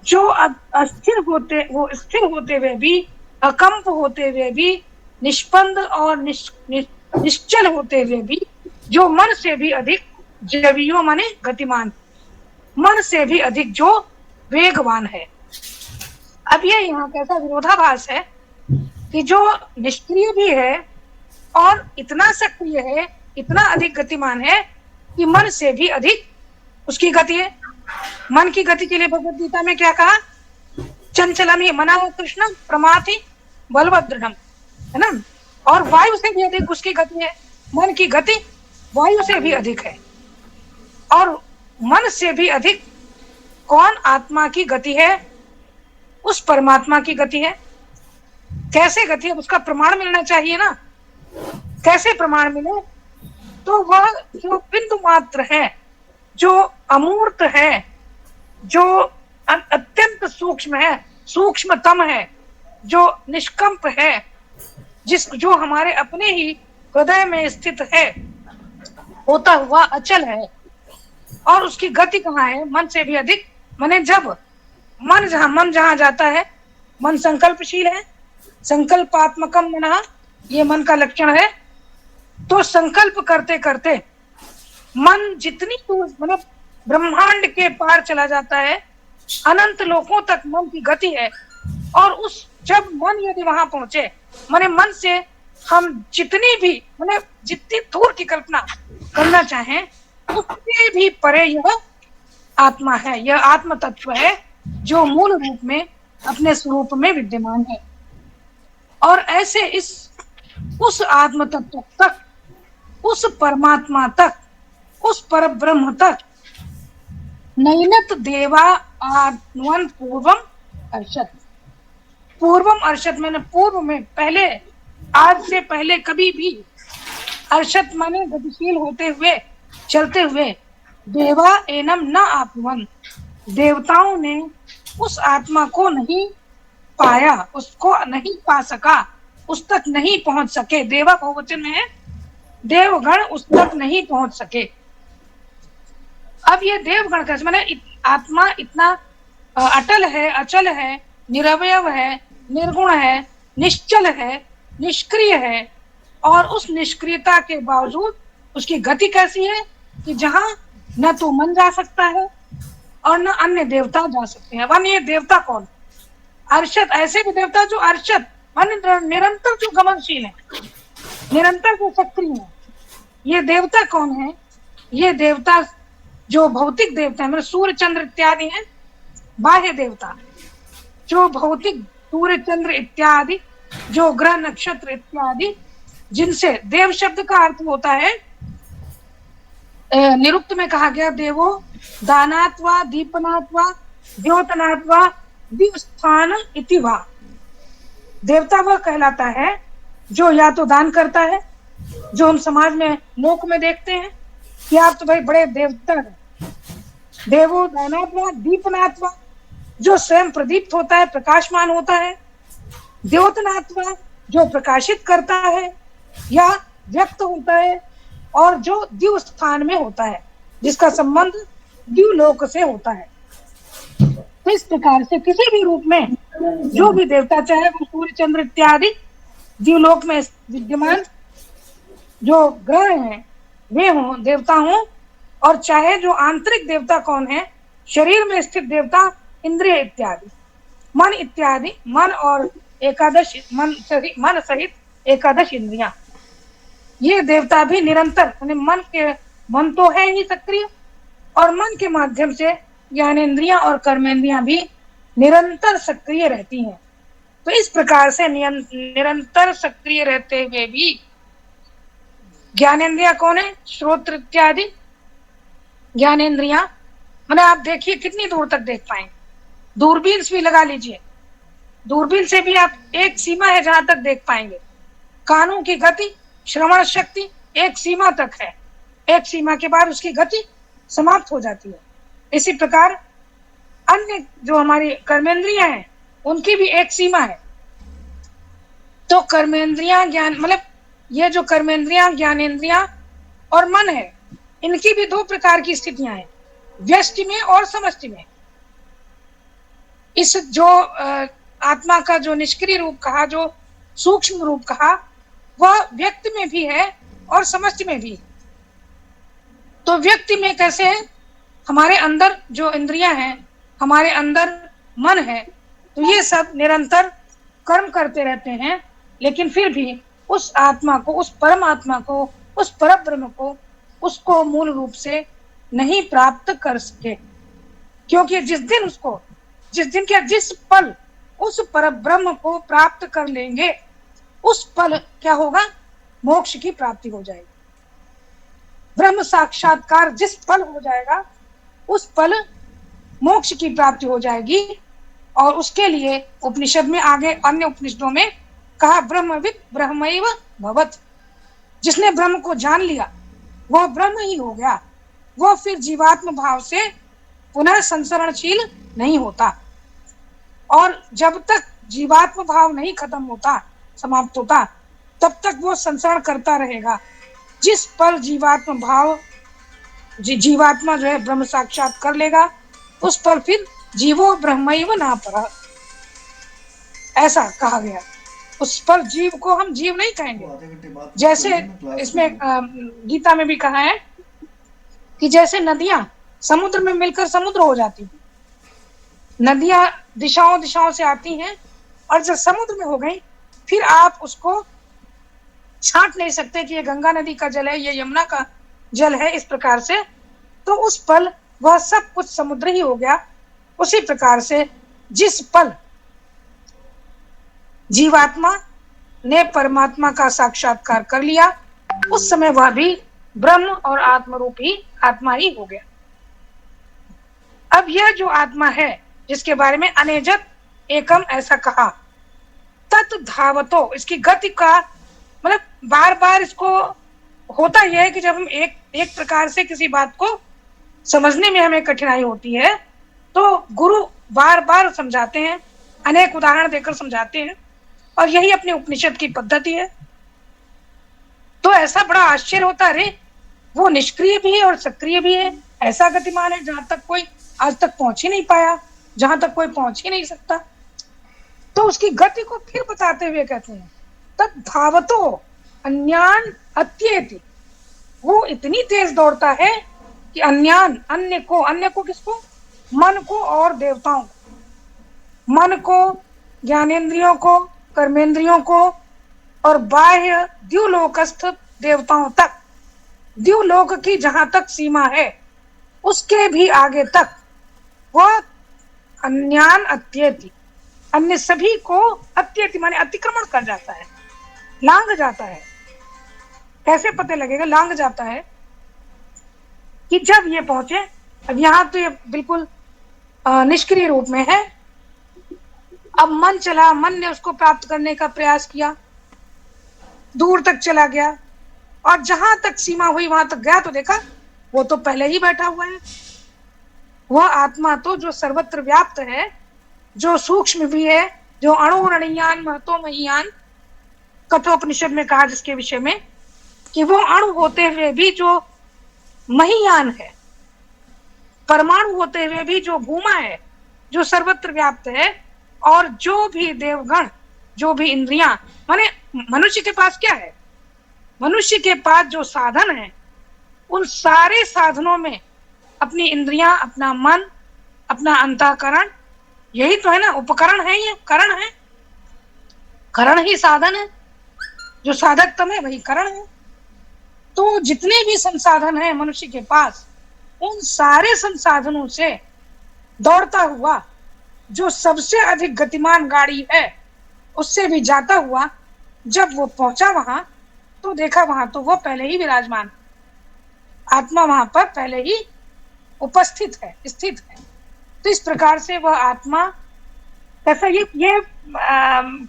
जो अस्थिर होते, वो स्थिर होते हुए भी, अकंप होते हुए भी, निष्पंद और निश्चल होते हुए भी, जो मन से भी अधिक, जबियो माने गतिमान, मन से भी अधिक जो वेगवान है। अब ये यहाँ कैसा विरोधाभास है कि जो निष्क्रिय भी है और इतना सक्रिय है, इतना अधिक गतिमान है कि मन से भी अधिक उसकी गति है। मन की गति के लिए भगवद गीता में क्या कहा? चंचलम ही मना कृष्ण प्रमाथि बलवद दृढ़, है ना? और वायु से भी अधिक उसकी गति है। मन की गति वायु से भी अधिक है। और मन से भी अधिक कौन आत्मा की गति है? उस परमात्मा की गति है। कैसे गति है? उसका प्रमाण मिलना चाहिए ना। कैसे प्रमाण मिले? तो वह जो बिंदु मात्र है, जो अमूर्त है, जो अत्यंत सूक्ष्म है, सूक्ष्मतम है, जो निष्कंप है, जो हमारे अपने ही हृदय में स्थित है, होता हुआ अचल है। और उसकी गति कहाँ है? मन से भी अधिक। माने जब मन जहाँ जाता है, मन संकल्पशील है, संकल्पात्मकम मनः, ये मन का लक्षण है। तो संकल्प करते करते मन जितनी दूर, मतलब ब्रह्मांड के पार चला जाता है, अनंत लोकों तक मन की गति है। और उस जब मन यदि वहां पहुंचे, माने मन से हम जितनी भी, माने जितनी दूर की कल्पना करना चाहें, उससे भी परे यह आत्मा है, यह आत्म तत्व है, जो मूल रूप में अपने स्वरूप में विद्यमान है। और ऐसे उस आत्म तत्व तक, उस परमात्मा तक, उस परब्रह्म तक नैनत देवा आत्मन पूर्वम अर्षद। पूर्वम अर्षद मैंने पूर्व में, पहले, आज से पहले कभी भी। अर्षद माने गतिशील होते हुए, चलते हुए। देवा एनम न आत्मन, देवताओं ने उस आत्मा को नहीं पाया, उसको नहीं पा सका, उस तक नहीं पहुंच सके। देवा बहुवचन में है, देवगण उस तक नहीं पहुंच सके। अब ये देवगण कैसे? माने आत्मा इतना अटल है, अचल है, निरवयव है, निर्गुण है, निश्चल है, निष्क्रिय है। और उस निष्क्रियता के बावजूद उसकी गति कैसी है कि जहां न तो मन जा सकता है और न अन्य देवता जा सकते हैं। वन ये देवता कौन? अर्षद, ऐसे भी देवता जो अर्षद मान निरंतर जो गमनशील है, निरंतर जो सक्रिय है। ये देवता कौन है? ये देवता जो भौतिक देवता है, मतलब सूर्य चंद्र इत्यादि हैं, बाह्य देवता जो भौतिक सूर्य चंद्र इत्यादि, जो ग्रह नक्षत्र इत्यादि, जिनसे देव शब्द का अर्थ होता है, निरुक्त में कहा गया देवो दानात्वा दीपनात्वा द्योतनात्वा दिवस्थान इति वा। देवता वह कहलाता है जो या तो दान करता है, जो हम समाज में लोक में देखते हैं कि आप तो भाई बड़े देवता हैं, देवो दानात्वा दीपनात्वा जो स्वयं प्रदीप्त होता है, प्रकाशमान होता है, द्योतनात्वा जो प्रकाशित करता है या व्यक्त होता है, और जो द्यु स्थान में होता है, जिसका संबंध द्युलोक से होता है। तो इस प्रकार से किसी भी रूप में जो भी देवता, चाहे वो सूर्य चंद्र इत्यादि द्युलोक में विद्यमान जो ग्रह हैं वे हों, देवता हों, और चाहे जो आंतरिक देवता कौन है, शरीर में स्थित देवता, इंद्रिय इत्यादि, मन इत्यादि, मन और एकादश मन सहित एकादश इंद्रियां, ये देवता भी निरंतर मन तो है ही सक्रिय, और मन के माध्यम से ज्ञानेंद्रियां और कर्मेंद्रियां भी निरंतर सक्रिय रहती हैं। तो इस प्रकार से निरंतर सक्रिय रहते हुए भी ज्ञानेंद्रियां कौन है? श्रोत्र इत्यादि ज्ञानेंद्रियां, मैंने आप देखिए कितनी दूर तक देख पाएंगे। दूरबीन भी लगा लीजिए, दूरबीन से भी आप एक सीमा है जहां तक देख पाएंगे। कानों की गति, श्रवण शक्ति एक सीमा तक है, एक सीमा के बाद उसकी गति समाप्त हो जाती है। इसी प्रकार अन्य जो हमारी कर्मेंद्रियां हैं उनकी भी एक सीमा है। तो कर्मेंद्रियां ज्ञान, मतलब ये जो कर्मेंद्रियां, ज्ञानेंद्रियां और मन है, इनकी भी दो प्रकार की स्थितियां हैं, व्यष्टि में और समष्टि में। इस जो आत्मा का जो निष्क्रिय रूप कहा, जो सूक्ष्म रूप कहा, वह व्यक्ति में भी है और समष्टि में भी। तो व्यक्ति में कैसे है? हमारे अंदर जो इंद्रियां हैं, हमारे अंदर मन है, तो ये सब निरंतर कर्म करते रहते हैं, लेकिन फिर भी उस आत्मा को, उस परमात्मा को, उस परब्रह्म को, उसको मूल रूप से नहीं प्राप्त कर सके। क्योंकि जिस पल उस परब्रह्म को प्राप्त कर लेंगे, उस पल क्या होगा? मोक्ष की प्राप्ति हो जाएगी। ब्रह्म साक्षात्कार जिस पल हो जाएगा, उस पल मोक्ष की प्राप्ति हो जाएगी। और उसके लिए उपनिषद में, आगे अन्य उपनिषदों में कहा, ब्रह्मविद ब्रह्मैव भवत्। जिसने ब्रह्म को जान लिया वह ब्रह्म ही हो गया, वह फिर जीवात्म भाव से पुनः संसरणशील नहीं होता। और जब तक जीवात्म भाव नहीं खत्म होता, समाप्त होता, तब तक वो संसरण करता रहेगा। जिस पर जीवात्म भाव, जीवात्मा जो है ब्रह्म साक्षात कर लेगा, उस पर फिर जीवो ब्रह्मैव न परः, ऐसा कहा गया। उस पर जीव को हम जीव नहीं कहेंगे। जैसे इसमें गीता में भी कहा है कि जैसे नदियां समुद्र में मिलकर समुद्र हो जाती, नदियां दिशाओं दिशाओं से आती हैं, और जब समुद्र में हो गई, फिर आप उसको छांट नहीं सकते कि ये गंगा नदी का जल है, ये यमुना का जल है, इस प्रकार से। तो उस पल वह सब कुछ समुद्र ही हो गया। उसी प्रकार से जिस पल जीवात्मा ने परमात्मा का साक्षात्कार कर लिया, उस समय वह भी ब्रह्म और आत्मरूपी आत्मा ही हो गया। अब यह जो आत्मा है, जिसके बारे में अनेजत एकम ऐसा कहा, तत् धावतो, इसकी गति का मतलब बार बार इसको होता यह है कि जब हम एक प्रकार से किसी बात को समझने में हमें कठिनाई होती है, तो गुरु बार बार समझाते हैं, अनेक उदाहरण देकर समझाते हैं, और यही अपने उपनिषद की पद्धति है। तो ऐसा बड़ा आश्चर्य होता है, अरे वो निष्क्रिय भी है और सक्रिय भी है, ऐसा गतिमान है जहां तक कोई आज तक पहुंच ही नहीं पाया, जहां तक कोई पहुंच ही नहीं सकता। तो उसकी गति को फिर बताते हुए कहते हैं, तत् धावतो अन्यान अत्येति, वो इतनी तेज दौड़ता है कि अन्यान, अन्य को किसको? मन को और देवताओं को, मन को, ज्ञानेंद्रियों को, कर्मेंद्रियों को और बाह्य द्युलोकस्थ देवताओं तक, द्युलोक की जहां तक सीमा है उसके भी आगे तक वह अन्यान अत्येति, अन्य सभी को अत्येति माने अतिक्रमण कर जाता है, लांघ जाता है। कैसे पता लगेगा लांघ जाता है? कि जब ये पहुंचे, अब यहाँ तो ये बिल्कुल निष्क्रिय रूप में है, अब मन चला, मन ने उसको प्राप्त करने का प्रयास किया, दूर तक चला गया और जहां तक सीमा हुई वहां तक गया तो देखा वो तो पहले ही बैठा हुआ है। वह आत्मा तो जो सर्वत्र व्याप्त है, जो सूक्ष्म भी है, जो अणुरणीयान महतो महीयान कठोपनिषद में कहा जिसके विषय में कि वो अणु होते हुए भी जो महीयान है, परमाणु होते हुए भी जो भूमा है, जो सर्वत्र व्याप्त है, और जो भी देवगण, जो भी इंद्रियां, माने मनुष्य के पास क्या है? मनुष्य के पास जो साधन है उन सारे साधनों में अपनी इंद्रियां, अपना मन, अपना अंतःकरण, यही तो है ना, उपकरण है, ये करण है, करण ही साधन है, जो साधकतम है वही करण है। तो जितने भी संसाधन है मनुष्य के पास, उन सारे संसाधनों से दौड़ता हुआ जो सबसे अधिक गतिमान गाड़ी है उससे भी जाता हुआ जब वो पहुंचा वहां तो देखा वहां तो वो पहले ही विराजमान, आत्मा वहां पर पहले ही उपस्थित है, स्थित है। तो इस प्रकार से वह आत्मा ऐसा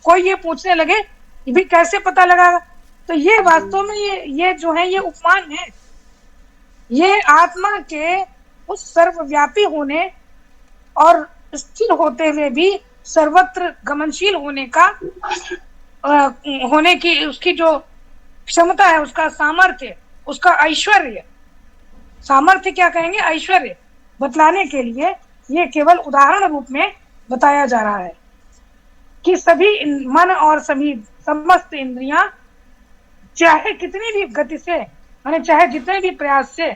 कोई ये पूछने लगे कि भी कैसे पता लगा, तो ये वास्तव में ये जो है ये उपमान है, ये आत्मा के उस सर्वव्यापी होने और स्थिर होते हुए भी सर्वत्र गमनशील होने का होने की उसकी जो क्षमता है, उसका सामर्थ्य, उसका ऐश्वर्य, सामर्थ्य क्या कहेंगे, ऐश्वर्य बतलाने के लिए ये केवल उदाहरण रूप में बताया जा रहा है कि सभी मन और सभी समस्त इंद्रियां चाहे कितनी भी गति से, माने चाहे जितने भी प्रयास से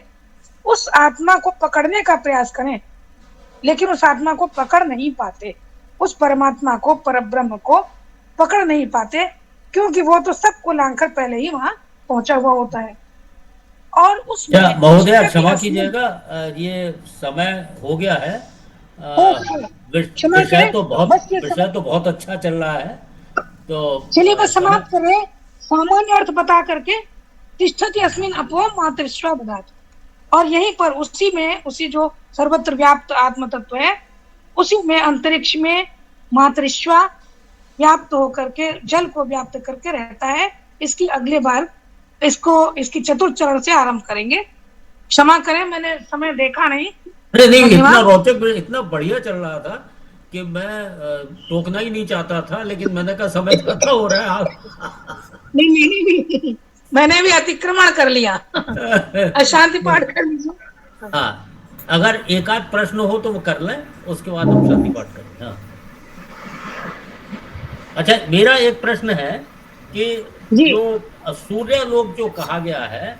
उस आत्मा को पकड़ने का प्रयास करें, लेकिन उस आत्मा को पकड़ नहीं पाते, उस परमात्मा को, परब्रह्म को पकड़ नहीं पाते, क्योंकि वो तो सबको लांघकर पहले ही वहां पहुंचा हुआ होता है। और उस महोदय क्षमा कीजिएगा, ये समय हो गया है। विषय तो बहुत अच्छा चल रहा है, तो चलिए बस समाप्त करें। सामान्य अर्थ बता करके तिष्ठति अस्मिन् अपो मातृश्वा ददातु, और यहीं पर उसी जो सर्वत्र व्याप्त आत्म तत्व है, उसी में अंतरिक्ष में मातृश्वा व्याप्त होकर के जल को व्याप्त करके रहता है। इसकी अगले बार इसकी चतुर्थ चरण से आरंभ करेंगे। क्षमा करें, मैंने समय देखा नहीं। नहीं, इतना रोचक, इतना बढ़िया चल रहा था कि मैं टोकना ही नहीं चाहता था, लेकिन मैंने कहा समय ज्यादा हो रहा है आप। नहीं, मैंने भी अतिक्रमण कर लिया। अशांति पाठ कर लीजिए। हाँ, अगर एक आध प्रश्न हो तो वो कर लें, उसके बाद हम शांति पाठ करें। हाँ, अच्छा, मेरा एक प्रश्न है कि जो सूर्य लोक जो कहा गया है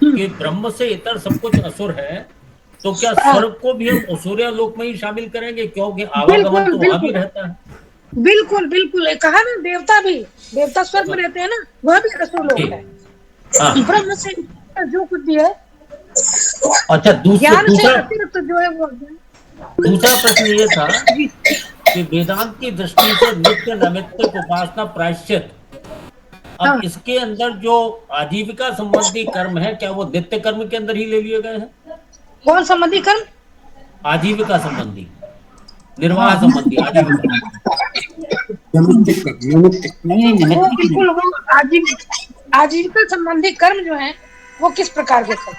कि ब्रह्म से इतर सब कुछ असुर है, तो क्या स्वर्ग को भी हम सूर्य लोक में ही शामिल करेंगे, क्योंकि आवागमन तो वहां भी रहता है? बिल्कुल बिल्कुल, कहा ना, देवता स्वर्ग में रहते हैं ना, वह भी असुर लोक है। ब्रह्म से जो कुछ भी है। अच्छा, दूसरा प्रश्न ये था कि वेदांत की दृष्टि से नित्य नैमित्तिक उपासना प्रायश्चित, अब इसके अंदर जो आजीविका संबंधी कर्म है, क्या वो नित्य कर्म के अंदर ही ले लिए गए हैं? कौन संबंधी कर्म? आजीविका संबंधी, निर्वाह संबंधी आजीविका। बिल्कुल, वो आजीविका संबंधी कर्म जो है वो किस प्रकार के कर्म?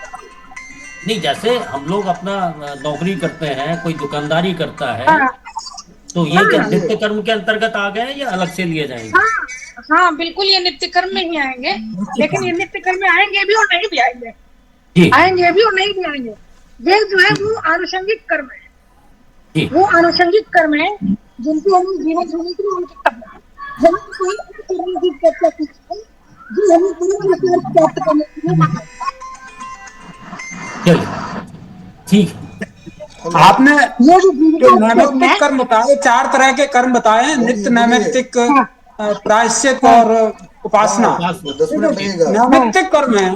नहीं, जैसे हम लोग अपना नौकरी करते हैं, कोई दुकानदारी करता है, तो ये क्या नित्य कर्म के अंतर्गत आ गए या अलग से लिए जाएंगे? हाँ, बिल्कुल, ये नित्य कर्म में ही आएंगे, लेकिन ये नित्य कर्म में आएंगे भी और नहीं भी आएंगे, आएंगे भी और नहीं भी आएंगे। ये जो है वो आनुषंगिक कर्म है, वो आनुषंगिक कर्म है जिनको हम जीवन जीने के लिए उनके करना है। प्राप्त करने के लिए ठीक, आपने ये जो जो नैमित्तिक कर्म बताए, 4 तरह के कर्म बताए हैं, नित्य, नैमित्तिक, प्रायश्चित और उपासना। नैमित्तिक कर्म है,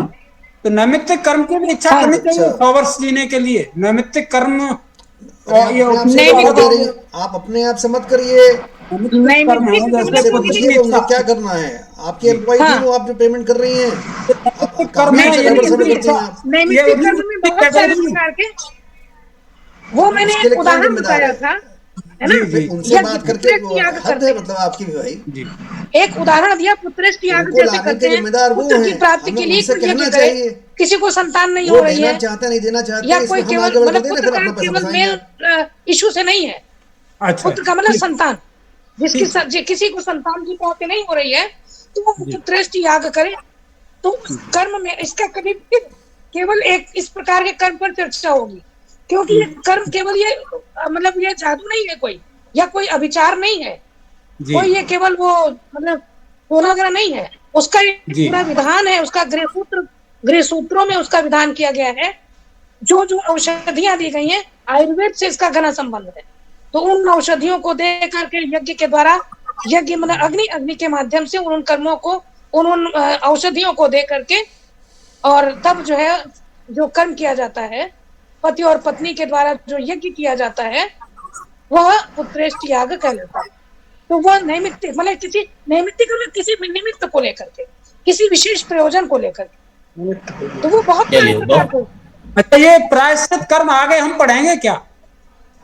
तो नैमित्तिक कर्म की भी इच्छा करनी चाहिए 100 वर्ष जीने के लिए। नैमित्तिक कर्म और ये आप अपने आप से मत करिए। कर्म है जैसे मुझे क्या करना है, आपकी एम्प्लॉई थी वो आप जो पेमेंट कर रही हैं, कर्म है, नैमित्तिक कर्म में बहुत सारे प्रकार के, वो मैंने एक उदाहरण बताया था, है ना? उनसे बात करके हद है, मतलब आपकी भी भाई एक उदाहरण दिया, पुत्रेष्टि याग जैसे करते हैं, पुत्र की प्राप्ति के लिए कहना चाहिए। किसी को संतान नहीं हो रही है, चाहते नहीं देना चाहते, या कोई केवल मतलब पुत्र का केवल मेल इशू से नहीं है, पुत्र का मतलब संतान, जिसकी किसी को संतान की प्राप्ति नहीं हो रही है, तो वो पुत्रेष्टि याग करे। तो उस कर्म में इसका कभी केवल एक इस प्रकार के कर्म पर चर्चा होगी, क्योंकि ये कर्म केवल ये मतलब ये जादू नहीं है कोई, या कोई अभिचार नहीं है कोई, ये केवल वो मतलब पूर्णाग्रह नहीं है, उसका पूरा विधान है, उसका गृह सूत्रों में उसका विधान किया गया है। जो जो औषधियां दी गई हैं, आयुर्वेद से इसका घना संबंध है। तो उन औषधियों को दे करके यज्ञ के द्वारा, यज्ञ मतलब अग्नि के माध्यम से उन कर्मों को, उन औषधियों को दे करके, और तब जो है जो कर्म किया जाता है, पति और पत्नी के द्वारा जो यज्ञ किया जाता है, वह पुत्रेष्टि याग कहलाता है। तो वह नैमित्तिक मतलब किसी निमित्त को लेकर के, किसी विशेष प्रयोजन को लेकर के, तो वो बहुत अच्छा। ये प्रायश्चित कर्म आगे हम पढ़ेंगे क्या?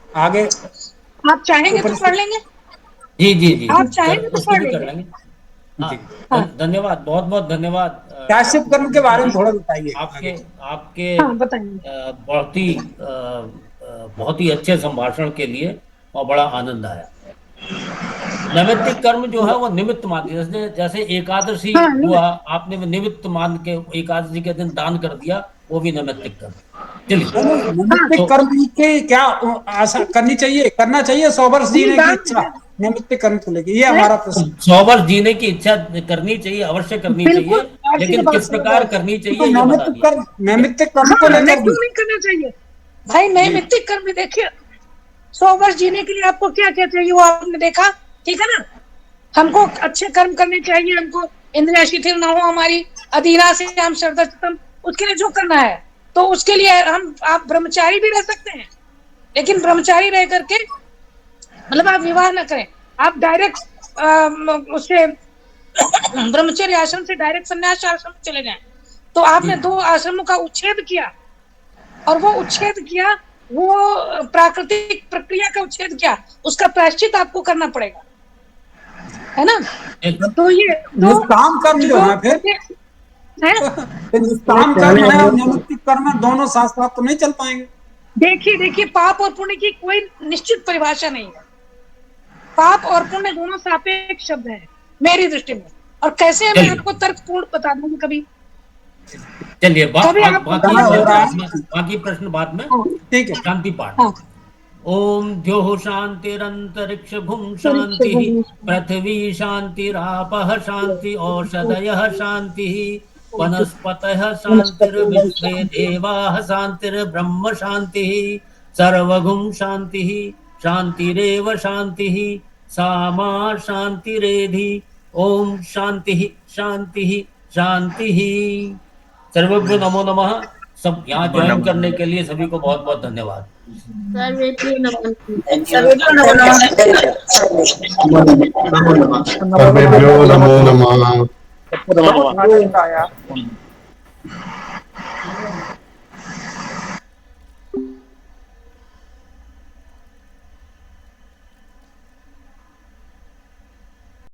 आगे आप चाहेंगे तो पढ़ लेंगे। जी आप चाहेंगे तो पढ़ लेंगे। धन्यवाद, बहुत बहुत धन्यवाद। प्रायश्चित कर्म के बारे में थोड़ा बताइए। आपके बहुत ही अच्छे संभाषण के लिए और बड़ा आनंद आया। नैमित्तिक कर्म जो है वो निमित्त मान, जैसे एकादशी हुआ, आपने निमित्त मान के एकादशी के दिन दान कर दिया, वो भी नैमित्तिक कर्म। चलिए, नैमित्तिक कर्म की क्या आशा करनी चाहिए, करना चाहिए 100 वर्ष जीने की इच्छा नैमित्तिक कर्म को लेकर, ये हमारा प्रश्न। 100 वर्ष जीने की इच्छा करनी चाहिए, अवश्य करनी चाहिए, लेकिन किस प्रकार करनी चाहिए? नैमित्तिक कर्म को लेकर नहीं करना चाहिए भाई। नैमित्तिक कर्म देखिए, 100 वर्ष जीने के लिए आपको क्या क्या चाहिए वो आपने देखा, ठीक है ना? हमको अच्छे कर्म करने चाहिए, हमको इंद्रियां शिथिल ना हो हमारी, अधीरा से हम सर्वोत्तम, उसके लिए जो करना है, तो उसके लिए आप ब्रह्मचारी भी रह सकते हैं, लेकिन ब्रह्मचारी रह करके मतलब आप विवाह न करें, आप डायरेक्ट उससे ब्रह्मचर्य आश्रम से डायरेक्ट संन्यास आश्रम में चले जाएं। तो आपने 2 आश्रमों का उच्छेद किया, और वो उच्छेद किया, वो प्राकृतिक प्रक्रिया का उच्छेद किया, उसका प्रायश्चित आपको करना पड़ेगा, है ना? तो ये निष्काम कर्म जो है, फिर निष्काम कर्म है और नैमित्तिक कर्म दोनों साथ साथ तो नहीं चल पाएंगे। देखिए पाप और पुण्य की कोई निश्चित परिभाषा नहीं है। पाप और पुण्य दोनों सापेक्ष शब्द हैं मेरी दृष्टि में, और कैसे मैं आपको तर्कपूर्ण बता दूंगी कभी। चलिए, बाकी प्रश्न बाद में। ठीक है, शांति पाठ। ओम द्योः शांतिरंतरिक्ष भूम शांति, पृथ्वी शांतिरापः शांति, औषधयः शांति, वनस्पतयः शांतिर्विश्वे देवाः शांतिर्ब्रह्म शांतिः, सर्वगुण शांतिः, शांतिरेव शांतिः, सामा शांतिरेधि। ओम शांतिः शांतिः शांतिः। सर्वज्ञ नमो नमः। सब यहाँ ज्वाइन करने के लिए सभी को बहुत बहुत धन्यवाद। सर्वेभ्यो नमो नमः।